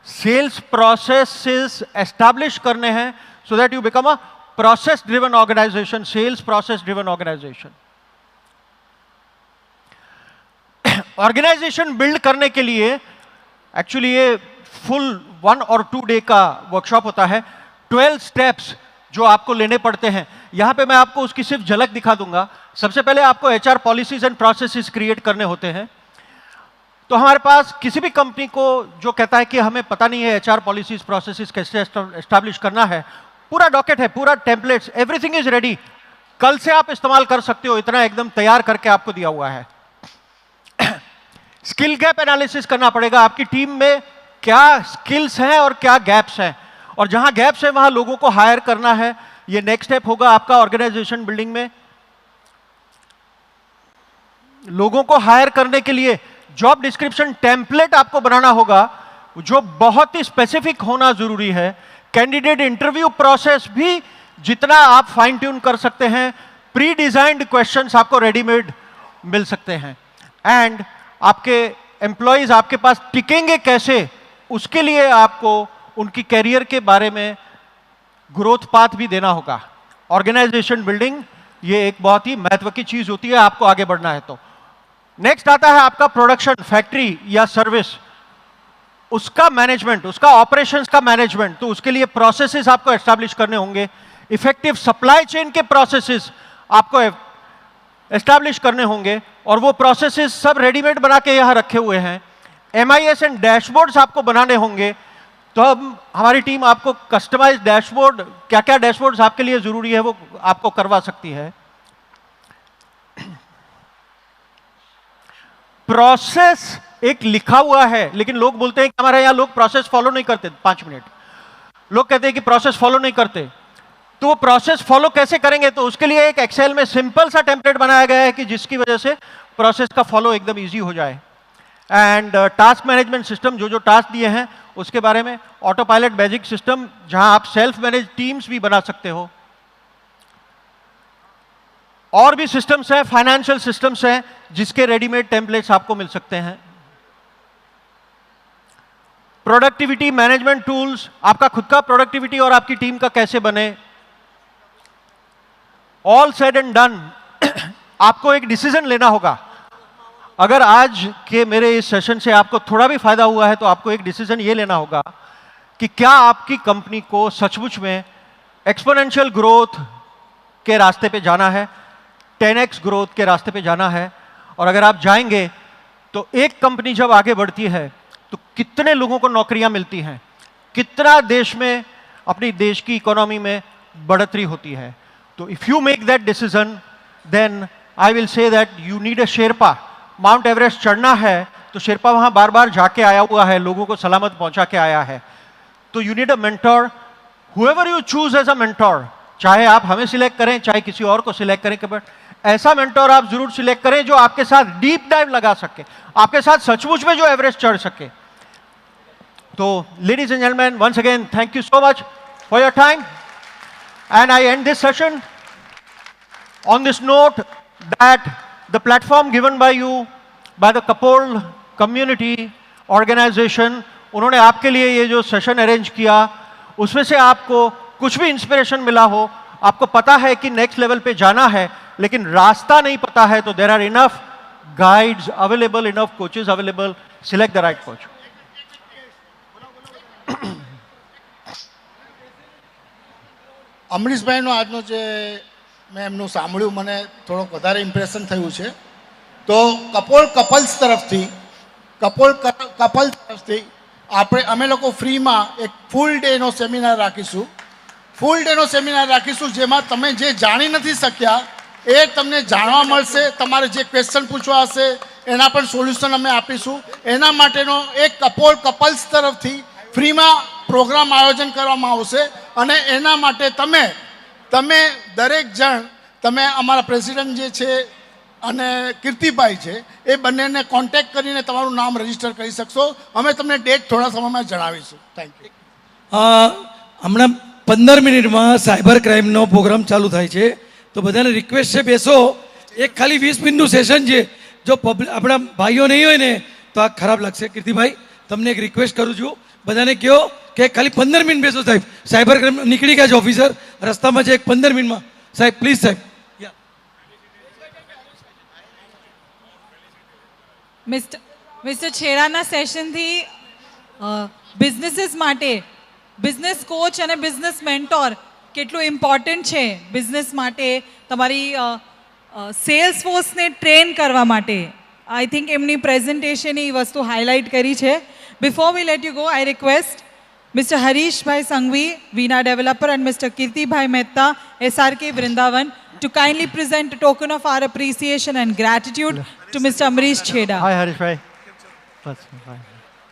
सेल्स प्रोसेसेस एस्टैब्लिश करने हैं so that you become a process driven organisation, sales process driven organisation. Organisation build करने के लिए एक्चुअली ये फुल 1 और 2 डे का वर्कशॉप होता है. 12 स्टेप्स जो आपको लेने पड़ते हैं. यहां पे मैं आपको उसकी सिर्फ झलक दिखा दूंगा. सबसे पहले आपको HR policies and processes create करने होते हैं. तो हमारे पास किसी भी कंपनी को जो कहता है कि हमें पता नहीं है एचआर पॉलिसीज प्रोसेसेस कैसे एस्टैब्लिश करना है, पूरा डॉकेट है, पूरा टेम्पलेट्स, एवरीथिंग इज रेडी, कल से आप इस्तेमाल कर सकते हो, इतना एकदम तैयार करके आपको दिया हुआ है। स्किल गैप एनालिसिस करना पड़ेगा, आपकी टीम में क्या स्किल्स हैं और क्या गैप्स हैं, और जहां गैप्स है वहां लोगों को हायर करना है। ये नेक्स्ट स्टेप होगा आपका ऑर्गेनाइजेशन बिल्डिंग में। लोगों को हायर करने के लिए जॉब डिस्क्रिप्शन टेम्पलेट आपको बनाना होगा जो बहुत ही स्पेसिफिक होना जरूरी है। कैंडिडेट इंटरव्यू प्रोसेस भी जितना आप फाइन ट्यून कर सकते हैं, प्री डिजाइंड क्वेश्चंस आपको रेडीमेड मिल सकते हैं। एंड आपके एम्प्लॉयज आपके पास टिकेंगे कैसे, उसके लिए आपको उनकी कैरियर के बारे में ग्रोथ पाथ भी देना होगा। ऑर्गेनाइजेशन बिल्डिंग ये एक बहुत ही महत्व की चीज होती है आपको आगे बढ़ना है तो। नेक्स्ट आता है आपका प्रोडक्शन, फैक्ट्री या सर्विस, उसका मैनेजमेंट, उसका ऑपरेशंस का मैनेजमेंट। तो उसके लिए प्रोसेसेस आपको एस्टैब्लिश करने होंगे, इफेक्टिव सप्लाई चेन के प्रोसेसेस आपको एस्टैब्लिश करने होंगे, और वो प्रोसेसेस सब रेडीमेड बना के यहां रखे हुए हैं। MIS एंड डैशबोर्ड्स आपको बनाने होंगे। तो अब हमारी टीम आपको कस्टमाइज डैशबोर्ड, क्या क्या डैशबोर्ड्स आपके लिए जरूरी है वो आपको करवा सकती है। प्रोसेस एक लिखा हुआ है, लेकिन लोग बोलते हैं कि हमारे यहां लोग प्रोसेस फॉलो नहीं करते। 5 मिनट लोग कहते हैं कि प्रोसेस फॉलो नहीं करते, तो वो प्रोसेस फॉलो कैसे करेंगे? तो उसके लिए एक एक्सेल में सिंपल सा टेम्पलेट बनाया गया है कि जिसकी वजह से प्रोसेस का फॉलो एकदम इजी हो जाए। एंड टास्क मैनेजमेंट सिस्टम, जो जो टास्क दिए हैं उसके बारे में, ऑटो पायलट बेसिक सिस्टम जहां आप सेल्फ मैनेज टीम्स भी बना सकते हो, और भी सिस्टम्स हैं, फाइनेंशियल सिस्टम्स हैं जिसके रेडीमेड टेम्पलेट्स आपको मिल सकते हैं। प्रोडक्टिविटी मैनेजमेंट टूल्स, आपका खुद का प्रोडक्टिविटी और आपकी टीम का कैसे बने। ऑल सेड एंड डन, आपको एक डिसीजन लेना होगा। अगर आज के मेरे इस सेशन से आपको थोड़ा भी फायदा हुआ है तो आपको एक डिसीजन ये लेना होगा कि क्या आपकी कंपनी को सचमुच में एक्सपोनेंशियल ग्रोथ के रास्ते पे जाना है, 10x ग्रोथ के रास्ते पे जाना है। और अगर आप जाएंगे तो एक कंपनी जब आगे बढ़ती है तो कितने लोगों को नौकरियां मिलती हैं, कितना देश में, अपनी देश की इकोनॉमी में बढ़ोतरी होती है। तो if you make that decision then I will say that you need a sherpa. Mount Everest चढ़ना है तो शेरपा वहां बार बार जाके आया हुआ है, लोगों को सलामत पहुंचा के आया है। तो you need a mentor, whoever you choose as a mentor, चाहे आप हमें सिलेक्ट करें चाहे किसी और को सिलेक्ट करें, बट ऐसा मेंटोर आप जरूर सिलेक्ट करें जो आपके साथ डीप डाइव लगा सके, आपके साथ सचमुच में जो एवरेस्ट चढ़ सके। तो ladies and gentleman, once again thank you so much for your time, and I end this session on this note that the platform given by you, by the Kapoor community organization, उन्होंने आपके लिए ये जो session arrange किया उसमें से आपको कुछ भी इंस्पिरेशन मिला हो, आपको पता है कि नेक्स्ट लेवल पे जाना है लेकिन रास्ता नहीं पता है, तो there are enough guides available, enough coaches available, select the right coach. અમરીશભાઈનો આજનો જે મેં એમનું સાંભળ્યું, મને થોડોક વધારે ઇમ્પ્રેશન થયું છે। તો કપોળ કપલ્સ તરફથી અમે લોકો ફ્રીમાં એક ફૂલ ડેનો સેમિનાર રાખીશું જેમાં તમે જે જાણી નથી શક્યા એ તમને જાણવા મળશે। તમારે જે ક્વેશ્ચન પૂછવા હશે એના પણ સોલ્યુશન અમે આપીશું। એના માટેનો એક કપોળ કપલ્સ તરફથી ફ્રીમાં પ્રોગ્રામ આયોજન કરવામાં આવશે, અને એના માટે તમે દરેક જણ, તમે અમારા પ્રેસિડેન્ટ જે છે અને કીર્તિભાઈ છે એ બંનેને કોન્ટેક્ટ કરીને તમારું નામ રજીસ્ટર કરી શકશો। અમે તમને ડેટ થોડા સમયમાં જણાવીશું। Thank you. હમણાં 15 મિનિટમાં સાયબર ક્રાઇમનો પ્રોગ્રામ ચાલુ થાય છે, તો બધાને રિક્વેસ્ટ છે બેસો। એક ખાલી 20 મિનિટનું સેશન છે, જો આપણા ભાઈઓ નહીં હોય ને તો આ ખરાબ લાગશે। કીર્તિભાઈ, તમને એક રિક્વેસ્ટ કરું છું, બધાને કહો કે ખાલી 15 મિનિટ બેસો સાહેબ। સાયબર ક્રાઇમ નીકળી ગયા છે ઓફિસર, રસ્તામાં છે, એક 15 મિનિટમાં સાહેબ પ્લીઝ સાહેબ। મિસ્ટર છેડાના સેશનથી બિઝનેસીસ માટે બિઝનેસ કોચ અને બિઝનેસ મેન્ટોર કેટલું ઇમ્પોર્ટન્ટ છે બિઝનેસ માટે, તમારી સેલ્સ ફોર્સને ટ્રેન કરવા માટે, I think એમની પ્રેઝન્ટેશન એ વસ્તુ હાઇલાઇટ કરી છે. Before we let you go, I request Mr. Harish Bhai Sangvi, Veena developer, and Mr. Kirti Bhai Mehta, SRK Vrindavan, to kindly present a token of our appreciation and gratitude to Mr. Amrish Chheda. Hi, Harish bhai. Bas, bye.